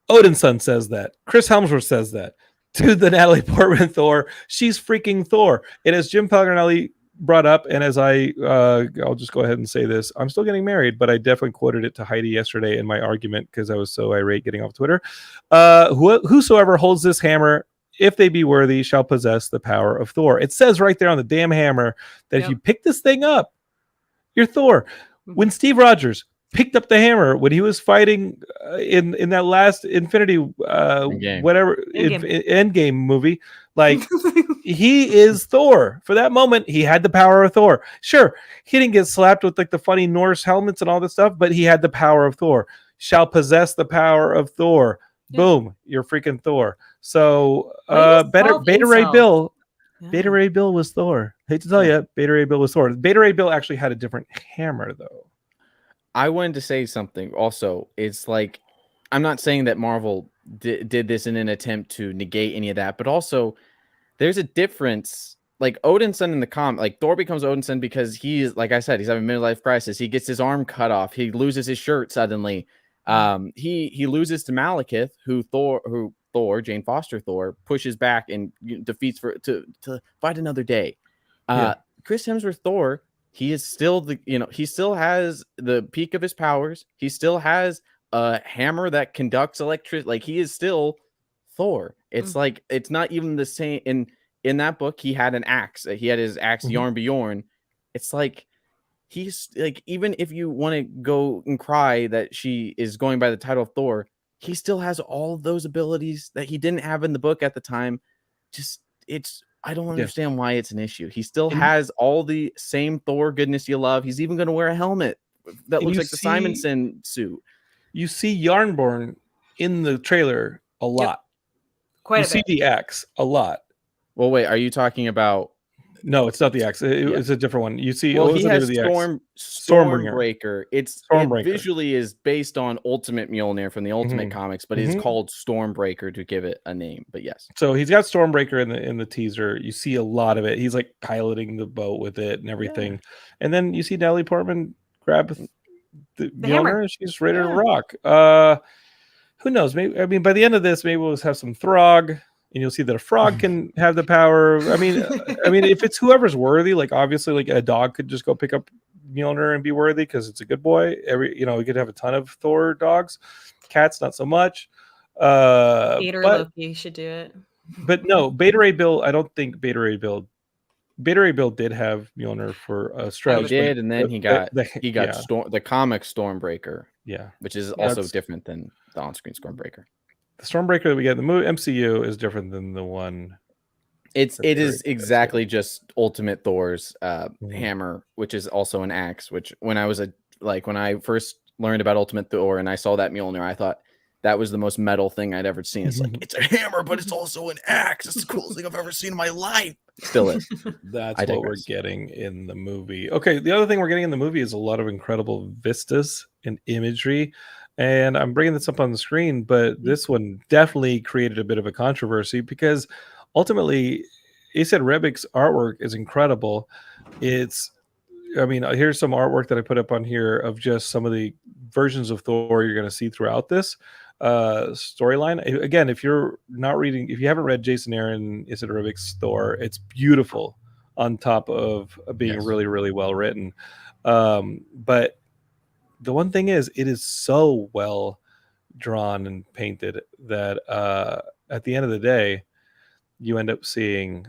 Odin's son says that. Chris Hemsworth says that. To the Natalie Portman Thor, she's freaking Thor. And as Jim Pellegrino brought up, and as I'll just go ahead and say this, I'm still getting married, but I definitely quoted it to Heidi yesterday in my argument because I was so irate getting off Twitter. Whosoever holds this hammer, if they be worthy, shall possess the power of Thor. It says right there on the damn hammer that if you pick this thing up, you're Thor. When Steve Rogers picked up the hammer when he was fighting in that last Infinity Endgame movie, like he is Thor. For that moment, he had the power of Thor. Sure, he didn't get slapped with like the funny Norse helmets and all this stuff, but he had the power of Thor. Shall possess the power of Thor. Yeah. Boom, you're freaking Thor. So Beta Ray Bill was Thor. Hate to tell you, Beta Ray Bill was Thor. Beta Ray Bill actually had a different hammer though. I wanted to say something also. It's like, I'm not saying that Marvel did this in an attempt to negate any of that, but also there's a difference. Like Odinson in the comic, like Thor becomes Odinson because he's, like I said, he's having a midlife crisis. He gets his arm cut off. He loses his shirt suddenly. He loses to Malekith, who Thor, Jane Foster Thor, pushes back and defeats to fight another day. Chris Hemsworth Thor, he is still he still has the peak of his powers. He still has a hammer that conducts electricity. Like he is still Thor. It's like, it's not even the same. In that book, he had an axe. He had his axe, Bjorn. It's like, he's like, even if you want to go and cry that she is going by the title of Thor, he still has all those abilities that he didn't have in the book at the time. I don't understand why it's an issue. He still has all the same Thor goodness you love. He's even going to wear a helmet that looks like the Simonson suit. You see Yarnborn in the trailer a lot. Quite a bit. You see the axe a lot. Well, wait, are you talking about? No, it's not the axe. It's a different one. You see, he has Stormbreaker. It visually is based on Ultimate Mjolnir from the Ultimate comics, but it's called Stormbreaker to give it a name. But yes, so he's got Stormbreaker in the teaser. You see a lot of it. He's like piloting the boat with it and everything. And then you see Natalie Portman grab the Mjolnir and she's ready to rock. Who knows? Maybe by the end of this, maybe we'll have some Throg. And you'll see that a frog can have the power. I mean, if it's whoever's worthy, like obviously, like a dog could just go pick up Mjolnir and be worthy because it's a good boy. We could have a ton of Thor dogs. Cats, not so much. Peter Loki should do it. But no, Beta Ray Bill. I don't think Beta Ray Bill did have Mjolnir for a stretch. He did, and then he got the comic Stormbreaker. Yeah, which is also different than the on-screen Stormbreaker. The Stormbreaker that we get in the movie MCU is different than the one. It is exactly just Ultimate Thor's hammer, which is also an axe. Which when I first learned about Ultimate Thor and I saw that Mjolnir, I thought that was the most metal thing I'd ever seen. It's like, it's a hammer, but it's also an axe. It's the coolest thing I've ever seen in my life. Still is. That's what we're getting in the movie. Okay, the other thing we're getting in the movie is a lot of incredible vistas and imagery. And I'm bringing this up on the screen, but this one definitely created a bit of a controversy because ultimately Asaid Rebic's artwork is incredible. Here's some artwork that I put up on here of just some of the versions of Thor you're going to see throughout this storyline. Again, if you haven't read Jason Aaron, Asaid Rebic's Thor, it's beautiful on top of being really, really well written. But the one thing is, it is so well drawn and painted that at the end of the day, you end up seeing.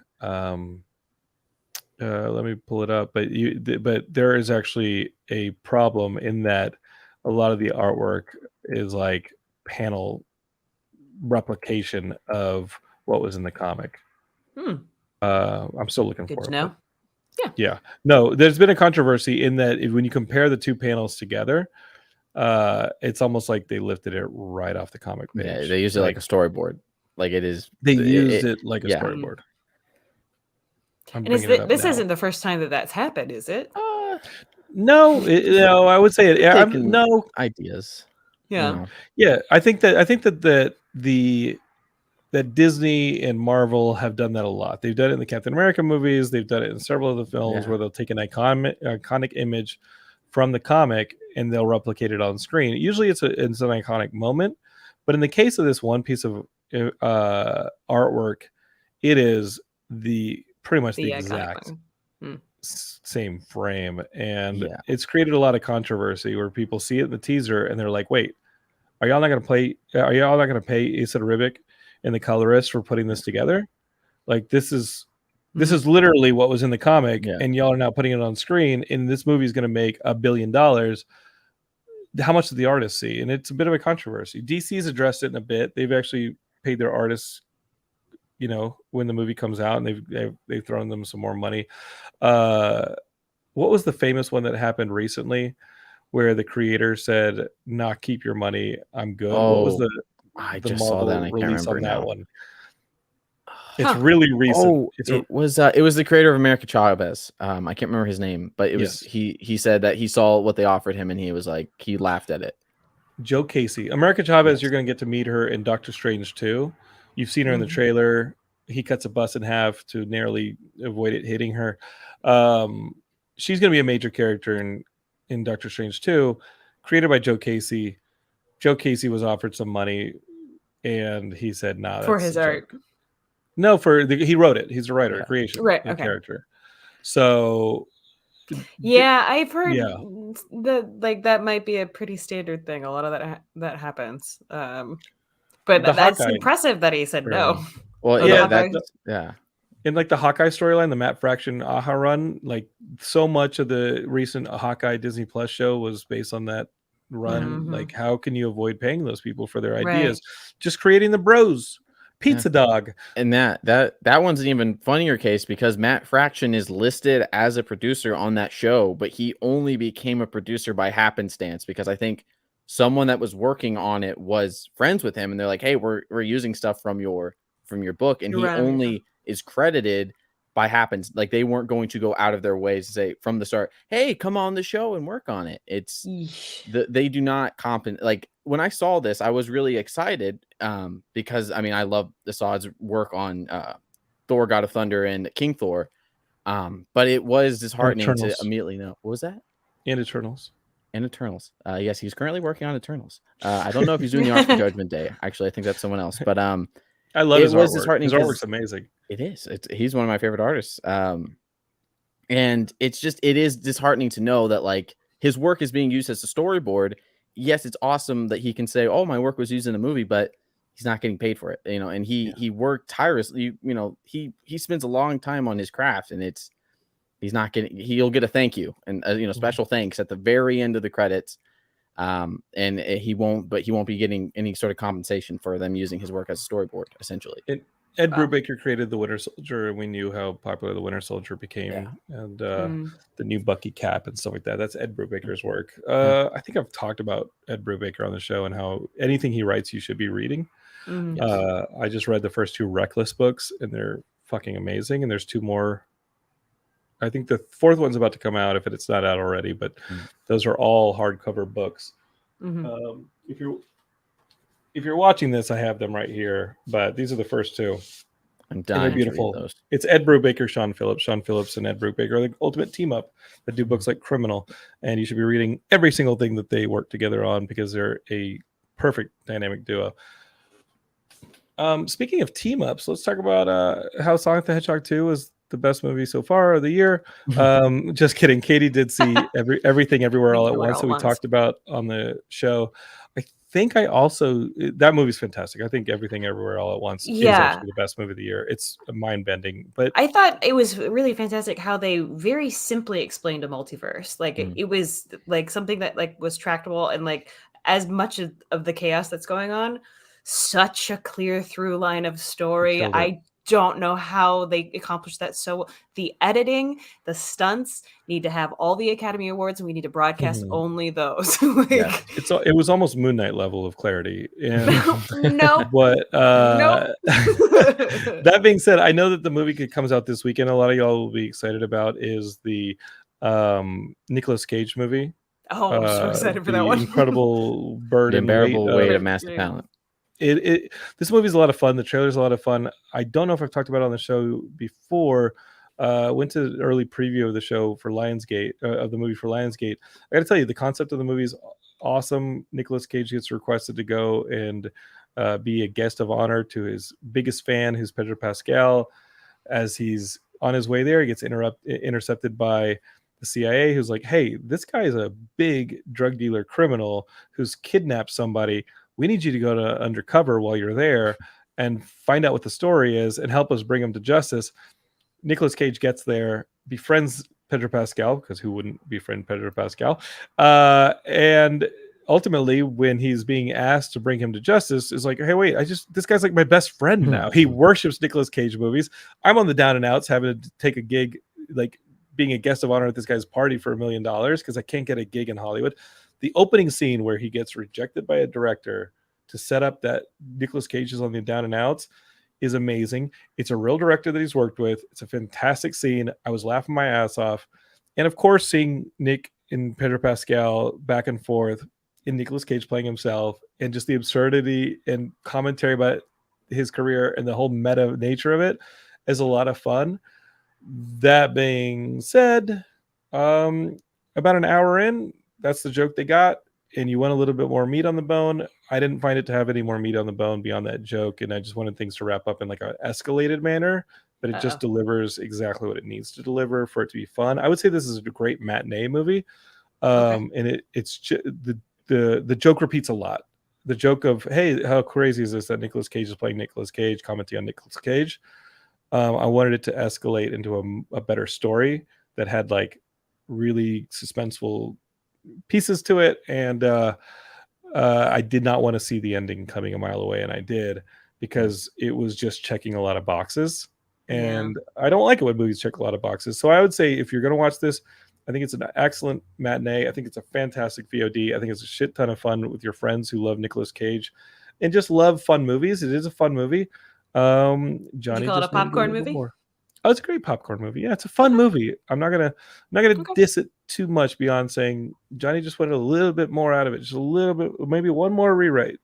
Let me pull it up, but there is actually a problem in that a lot of the artwork is like panel replication of what was in the comic. I'm still looking Good for to it. know. Yeah. No, there's been a controversy in that when you compare the two panels together, it's almost like they lifted it right off the comic page. Yeah, they use it like a storyboard. Like it is. They used it like a storyboard. And this isn't the first time that's happened, is it? No, I would say it. No ideas. Yeah, yeah. I think that Disney and Marvel have done that a lot. They've done it in the Captain America movies. They've done it in several of the films where they'll take an iconic image from the comic and they'll replicate it on screen. Usually, it's an iconic moment, but in the case of this one piece of artwork, it is pretty much the exact same frame, and it's created a lot of controversy where people see it in the teaser and they're like, "Wait, are y'all not going to pay Asaid Ribic and the colorist for putting this together? Like this is literally what was in the comic, and y'all are now putting it on screen. And this movie is going to make $1 billion. How much did the artists see?" And it's a bit of a controversy. DC's addressed it in a bit. They've actually paid their artists, when the movie comes out, and they've thrown them some more money. What was the famous one that happened recently where the creator said, "Nah, keep your money. I'm good." What was I the just Marvel saw that. And I can't release remember on that now. one? It's really recent. It was the creator of America Chavez. I can't remember his name, but it was he said that he saw what they offered him and he was like, he laughed at it. Joe Casey. America Chavez, you're going to get to meet her in Doctor Strange 2. You've seen her in the trailer. He cuts a bus in half to narrowly avoid it hitting her. She's going to be a major character in Doctor Strange 2, created by Joe Casey. Joe Casey was offered some money, and he said, "Nah, that's for his art." No, he wrote it. He's a writer, creation, character. So, I've heard that might be a pretty standard thing. A lot of that happens. But that's Hawkeye impressive that he said no. Well, In like the Hawkeye storyline, the Matt Fraction AHA run, like so much of the recent Hawkeye Disney Plus show was based on that run. Like, how can you avoid paying those people for their ideas? Just creating the bros. Pizza Dog. And that one's an even funnier case because Matt Fraction is listed as a producer on that show, but he only became a producer by happenstance because I think someone that was working on it was friends with him and they're like, "Hey, we're using stuff from your book," and he only is credited by happens. Like they weren't going to go out of their ways to say from the start, "Hey, come on the show and work on it." It's they do not compensate. Like when I saw this, I was really excited because I love Assad's work on Thor: God of Thunder and King Thor, but it was disheartening to immediately know what was that and Eternals. Yes, he's currently working on Eternals. I don't know if he's doing the art for Judgment Day. Actually, I think that's someone else. But I love his artwork. His artwork's amazing. It is. He's one of my favorite artists. And it is disheartening to know that like his work is being used as a storyboard. Yes, it's awesome that he can say, "Oh, my work was used in a movie," but he's not getting paid for it. And he worked tirelessly. He spends a long time on his craft, and he'll get a thank you and special thanks at the very end of the credits. And he won't be getting any sort of compensation for them using his work as a storyboard, essentially. Ed Brubaker created the Winter Soldier, and we knew how popular the Winter Soldier became, and the new Bucky cap and stuff like that. That's Ed Brubaker's work. I think I've talked about Ed Brubaker on the show and how anything he writes you should be reading. I just read the first 2 Reckless books, and they're fucking amazing. And there's 2 more. I think the 4th one's about to come out if it's not out already, but those are all hardcover books. If you're watching this, I have them right here, but these are the first 2. I'm And they're dying to read beautiful. those. It's Ed Brubaker, Sean Phillips. Sean Phillips and Ed Brubaker are the ultimate team up that do books like Criminal. And you should be reading every single thing that they work together on because they're a perfect dynamic duo. Speaking of team ups, let's talk about how Sonic the Hedgehog 2 was the best movie so far of the year. Just kidding. Katie did see everything everywhere all at once that we talked about on the show. I think that movie's fantastic. I think Everything Everywhere All at Once is actually the best movie of the year. It's mind bending, but I thought it was really fantastic how they very simply explained a multiverse. Like it was like something that like was tractable, and like as much of the chaos that's going on, such a clear through line of story. I don't know how they accomplished that. So the editing, the stunts need to have all the Academy Awards, and we need to broadcast only those. It was almost Moon Knight level of clarity. And no, but that being said, I know that the movie comes out this weekend. A lot of y'all will be excited about is the Nicolas Cage movie. Oh, I'm so excited for that one. Incredible burden, the unbearable weight of massive talent. This movie's a lot of fun. The trailer's a lot of fun. I don't know if I've talked about it on the show before. Went to an early preview of the show for Lionsgate, of the movie for Lionsgate. I got to tell you, the concept of the movie is awesome. Nicolas Cage gets requested to go and be a guest of honor to his biggest fan, who's Pedro Pascal. As he's on his way there, he gets intercepted by the CIA, who's like, "Hey, this guy is a big drug dealer criminal who's kidnapped somebody. We need you to go to undercover while you're there and find out what the story is and help us bring him to justice." Nicolas Cage gets there, befriends Pedro Pascal, because who wouldn't befriend Pedro Pascal? And ultimately, when he's being asked to bring him to justice, is like, "Hey, wait, this guy's like my best friend now." He worships Nicolas Cage movies. I'm on the down and outs, having to take a gig, like being a guest of honor at this guy's party for $1 million because I can't get a gig in Hollywood. The opening scene where he gets rejected by a director to set up that Nicolas Cage is on the down and outs is amazing. It's a real director that he's worked with. It's a fantastic scene. I was laughing my ass off. And of course, seeing Nick and Pedro Pascal back and forth, in Nicolas Cage playing himself, and just the absurdity and commentary about his career and the whole meta nature of it is a lot of fun. That being said, about an hour in, that's the joke they got, and you want a little bit more meat on the bone. I didn't find it to have any more meat on the bone beyond that joke, and I just wanted things to wrap up in like an escalated manner, but it just delivers exactly what it needs to deliver for it to be fun. I would say this is a great matinee movie, and it's the joke repeats a lot. The joke of, hey, how crazy is this that Nicolas Cage is playing Nicolas Cage, commenting on Nicolas Cage. I wanted it to escalate into a better story that had like really suspenseful pieces to it, and I did not want to see the ending coming a mile away, and I did, because it was just checking a lot of boxes, and I don't like it when movies check a lot of boxes. So I would say if you're going to watch this, I think it's an excellent matinee. I think it's a fantastic VOD. I think it's a shit ton of fun with your friends who love Nicolas Cage and just love fun movies. It is a fun movie. Johnny, did you call it a popcorn movie? Oh, it's a great popcorn movie. Yeah, it's a fun movie. I'm not gonna diss it too much beyond saying Johnny just wanted a little bit more out of it, just a little bit, maybe one more rewrite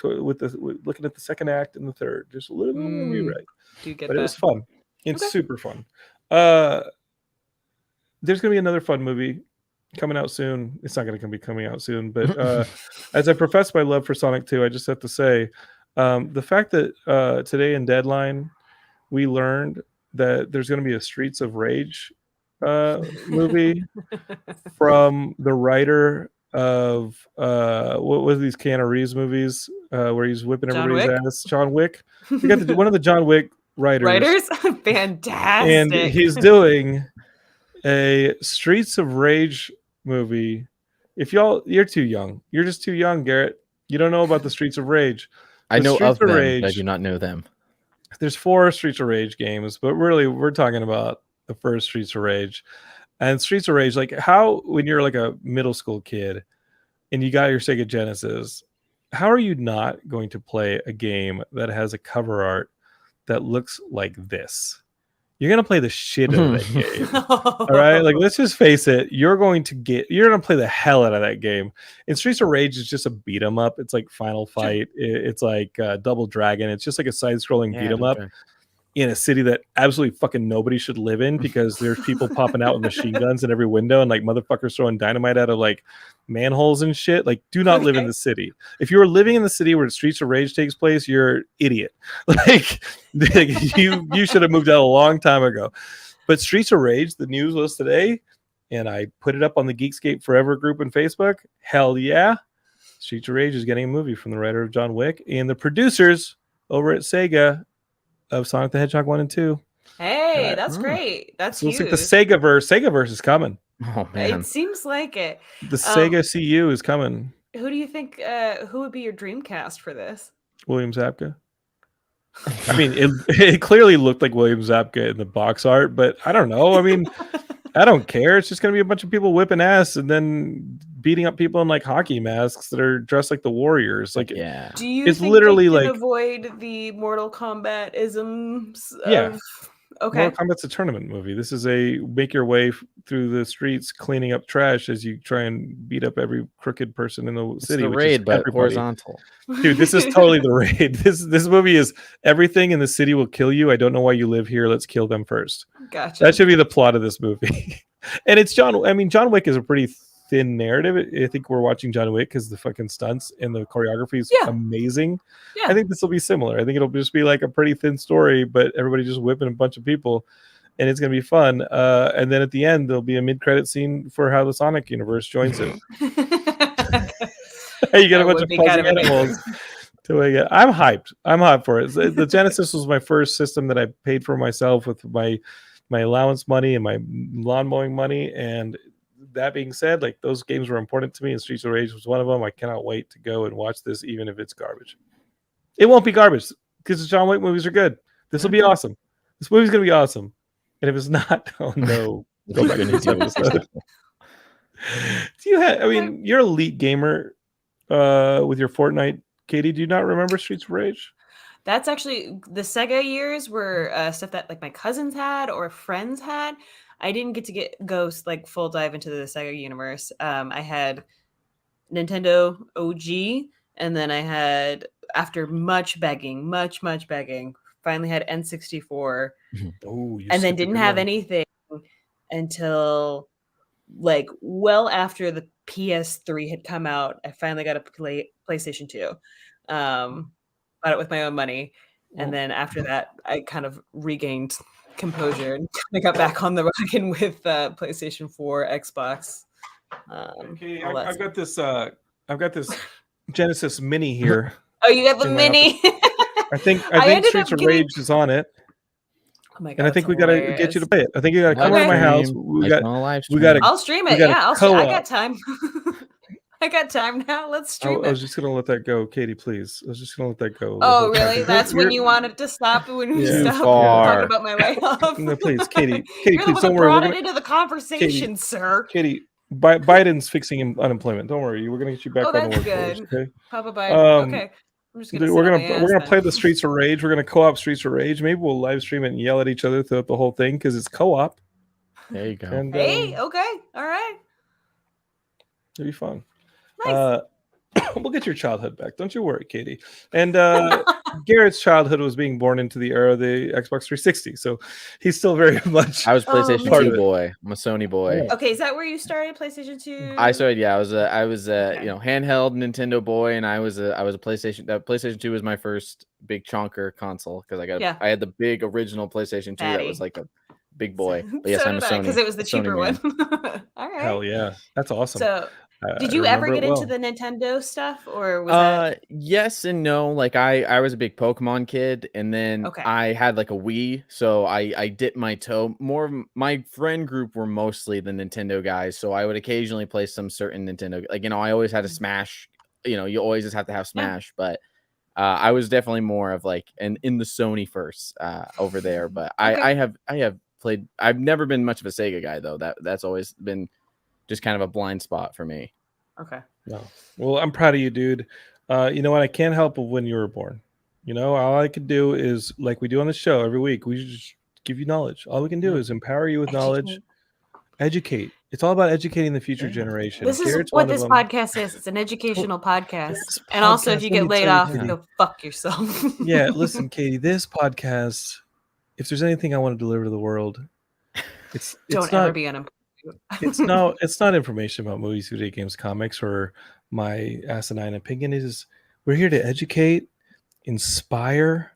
with looking at the second act and the third, just a little bit more rewrite. But it was fun. It's super fun. There's gonna be another fun movie coming out soon. It's not gonna be coming out soon, but as I profess my love for Sonic 2, I just have to say the fact that today in Deadline we learned that there's going to be a Streets of Rage movie from the writer of what was these Keanu Reeves movies where he's whipping everybody's ass? John Wick. We got one of the John Wick writers. Fantastic. And he's doing a Streets of Rage movie. If you're too young. You're just too young, Garrett. You don't know about the Streets of Rage. I know of them, but I do not know them. There's 4 Streets of Rage games, but really we're talking about the first Streets of Rage. And Streets of Rage, like how when you're like a middle school kid and you got your Sega Genesis, how are you not going to play a game that has a cover art that looks like this? You're going to play the shit out of that game. All right? Like, let's just face it. You're going to play the hell out of that game. And Streets of Rage is just a beat 'em up. It's like Final Fight. It's like Double Dragon. It's just like a side-scrolling beat 'em up. in a city that absolutely fucking nobody should live in because there's people popping out with machine guns in every window and like motherfuckers throwing dynamite out of like manholes and shit. Like, do not live in the city. If you are living in the city where Streets of Rage takes place, you're an idiot. Like, you should have moved out a long time ago. But Streets of Rage, the news was today, and I put it up on the Geekscape Forever group on Facebook. Hell yeah. Streets of Rage is getting a movie from the writer of John Wick and the producers over at Sega of Sonic the Hedgehog 1 and 2. Hey, that's great. That's so huge. It's like the Segaverse is coming. Oh man, it seems like it. The Sega CU is coming. Who do you think? Who would be your dream cast for this? William Zabka. I mean, it clearly looked like William Zabka in the box art, but I don't know. I mean, I don't care. It's just gonna be a bunch of people whipping ass and then beating up people in like hockey masks that are dressed like the Warriors. Like, yeah. Do you it's think literally they can like avoid the Mortal Kombat isms? Yeah. Okay. Mortal Kombat's a tournament movie. This is a make your way through the streets cleaning up trash as you try and beat up every crooked person in the It's city. the which raid, is but everybody. horizontal. Dude, this is totally the raid. This movie is everything in the city will kill you. I don't know why you live here. Let's kill them first. Gotcha. That should be the plot of this movie. And it's John. I mean, John Wick is a pretty thin narrative. I think we're watching John Wick because the fucking stunts and the choreography is amazing. Yeah. I think this will be similar. I think it'll just be like a pretty thin story, but everybody just whipping a bunch of people, and it's gonna be fun. And then at the end, there'll be a mid-credit scene for how the Sonic universe joins it. You get a bunch of fuzzy animals. I'm hyped. I'm hyped for it. The Genesis was my first system that I paid for myself with my allowance money and my lawn mowing money. And that being said, like, those games were important to me, and Streets of Rage was one of them. I cannot wait to go and watch this, even if it's garbage. It won't be garbage because the John Wick movies are good. This will be awesome. This movie's gonna be awesome. And if it's not, oh no, go back to this episode. Do you have? I mean, you're an elite gamer with your Fortnite, Katie. Do you not remember Streets of Rage? That's actually the Sega years were stuff that like my cousins had or friends had. I didn't get to go like full dive into the Sega universe. I had Nintendo OG, and then I had, after much begging, finally had N64. Oh, and then didn't have anything until like well after the PS3 had come out. I finally got a PlayStation 2. Bought it with my own money, and then after that, I kind of regained composure and I got back on the wagon with PlayStation 4, Xbox. Okay, I've got this Genesis Mini here. Oh, you got the Mini. I think Streets of Rage is on it. Oh my God, and I think we gotta get you to play it. I think you gotta come over to my house. We gotta. I'll stream it. Yeah, I'll stream. I got time. I got time now. Let's stream it. I was just gonna let that go, Katie. Please. I was just gonna let that go. Oh, really? That's when you wanted to stop. When we stopped talking about my layoff. No, please, Katie. You're please the one don't worry. Brought it into the conversation, sir. Katie, Biden's fixing unemployment. Don't worry. We're gonna get you back on the workforce. Okay. Papa Biden. Okay. I'm just gonna we're gonna play the Streets of Rage. We're gonna co-op Streets of Rage. Maybe we'll live stream it and yell at each other throughout the whole thing because it's co-op. There you go. And, hey, okay, all right. It'll be fun. Nice. We'll get your childhood back. Don't you worry, Katie. And Garrett's childhood was being born into the era of the Xbox 360, so he's still very much. I was PlayStation 2 boy. I'm a Sony boy. Okay, is that where you started? PlayStation 2? I started. Yeah, I was handheld Nintendo boy, and I was a PlayStation. PlayStation 2 was my first big chonker console because I had the big original PlayStation 2 that was like a big boy. But yes, I'm a Sony because it was the cheaper one. All right. Hell yeah, that's awesome. So. Did you ever get into the Nintendo stuff, or was that? Yes and no. Like I was a big Pokemon kid, and then I had like a Wii, so I dipped my toe. More of my friend group were mostly the Nintendo guys, so I would occasionally play some certain Nintendo. Like I always had a Smash. You always just have to have Smash, but I was definitely more of like in the Sony first over there. But I have played. I've never been much of a Sega guy though. That's always been just kind of a blind spot for me. Okay. No. Well, I'm proud of you, dude. You know what? I can't help when you were born. All I could do is, like we do on the show every week, we just give you knowledge. All we can do is empower you with knowledge, educate. It's all about educating the future generation. This is what this podcast is. It's an educational podcast. And also, if you get laid off, go fuck yourself. Yeah, listen, Katie, this podcast if there's anything I want to deliver to the world, it's Don't not ever be unemployed. it's not information about movies, video games, comics, or my asinine opinion. It is we're here to educate, inspire,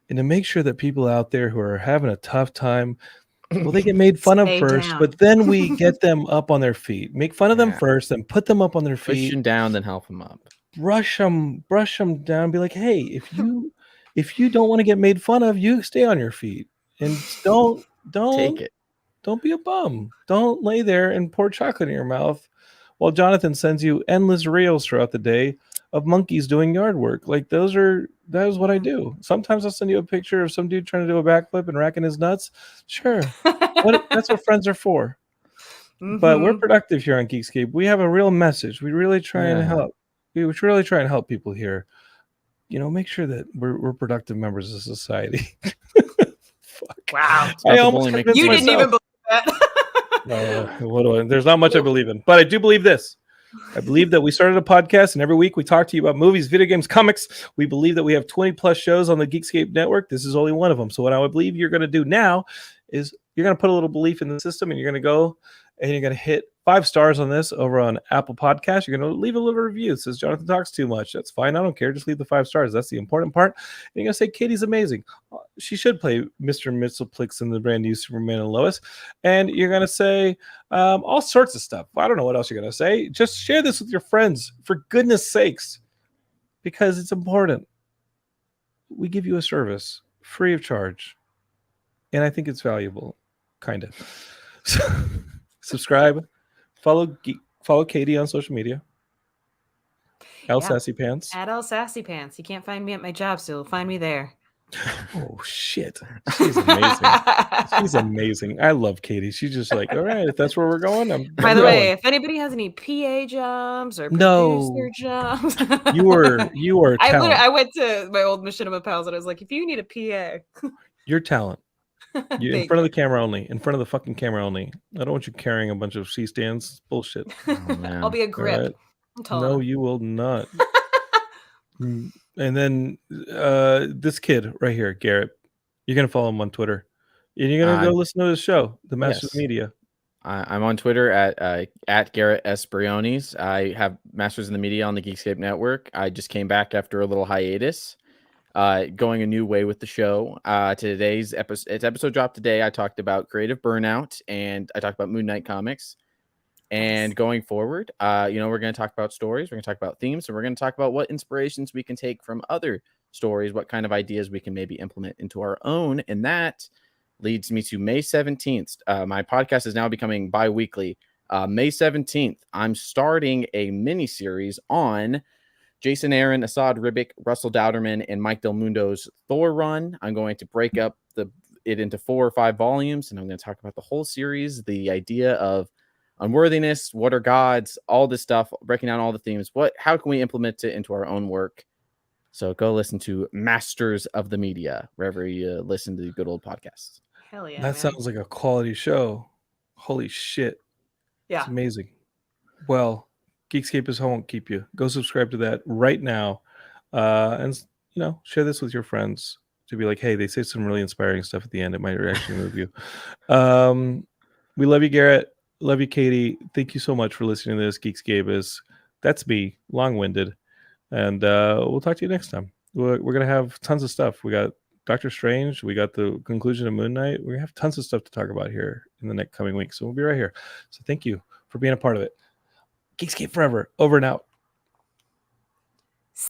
and to make sure that people out there who are having a tough time, well, they get made fun of Stay first, down. but then we get them up on their feet. Make fun of them Yeah. first, and put them up on their Push feet. them down, then help them up. Brush them down. Be like, hey, if you don't want to get made fun of, you stay on your feet and don't Take it. don't be a bum. Don't lay there and pour chocolate in your mouth while Jonathan sends you endless reels throughout the day of monkeys doing yard work. Like that is what I do. Sometimes I'll send you a picture of some dude trying to do a backflip and racking his nuts. Sure. That's what friends are for. But we're productive here on Geekscape. We have a real message. We really try and help. We really try and help people here. Make sure that we're productive members of society. Fuck. Wow. I almost convinced You myself. didn't even believe that. There's not much I believe in, but I do believe this. I believe that we started a podcast, and every week we talk to you about movies, video games, comics. We believe that we have 20 plus shows on the Geekscape network. This is only one of them. So what I would believe you're going to do now is you're going to put a little belief in the system, and you're going to go and you're going to hit 5 stars on this over on Apple Podcasts. You're going to leave a little review. It says Jonathan talks too much. That's fine. I don't care. Just leave the 5 stars. That's the important part. And you're going to say Katie's amazing. She should play Mr. Mxyzptlk in the brand new Superman and Lois. And you're going to say all sorts of stuff. I don't know what else you're going to say. Just share this with your friends, for goodness sakes, because it's important. We give you a service free of charge, and I think it's valuable, kind of. So, subscribe, follow Katie on social media. Sassy Pants. At L Sassy Pants. You can't find me at my job, so find me there. Oh shit, she's amazing. She's amazing. I love Katie. She's just like, all right, if that's where we're going, By the way, if anybody has any PA jobs or producer jobs, you are. I went to my old Machinima pals and I was like, if you need a PA, your talent. You're in front of the camera only. In front of the fucking camera only. I don't want you carrying a bunch of C-stands. Bullshit. I'll be a grip. Right. I'm tall. No, you will not. And then this kid right here, Garrett, you're going to follow him on Twitter. And you're going to go listen to his show, The Masters of Media. I'm on Twitter at Garrett S. Briones. I have Masters in the Media on the Geekscape Network. I just came back after a little hiatus. Going a new way with the show. Today's episode dropped today. I talked about creative burnout and I talked about Moon Knight comics. And going forward, we're going to talk about stories. We're going to talk about themes, and we're going to talk about what inspirations we can take from other stories, what kind of ideas we can maybe implement into our own. And that leads me to May 17th. My podcast is now becoming bi-weekly. May 17th, I'm starting a mini series on Jason Aaron, Assad Ribic, Russell Dowderman, and Mike Del Mundo's Thor run. I'm going to break up it into 4 or 5 volumes, and I'm going to talk about the whole series, the idea of unworthiness, what are gods, all this stuff, breaking down all the themes. How can we implement it into our own work? So go listen to Masters of the Media, wherever you listen to good old podcasts. Hell yeah. That sounds like a quality show. Holy shit. Yeah. It's amazing. Well, Geekscape is home. Keep you. Go subscribe to that right now. And share this with your friends to be like, hey, they say some really inspiring stuff at the end. It might actually move you. We love you, Garrett. Love you, Katie. Thank you so much for listening to this. Geekscape that's me, long-winded. And we'll talk to you next time. We're going to have tons of stuff. We got Doctor Strange. We got the conclusion of Moon Knight. We have tons of stuff to talk about here in the next coming weeks. So we'll be right here. So thank you for being a part of it. Geekscape forever. Over and out.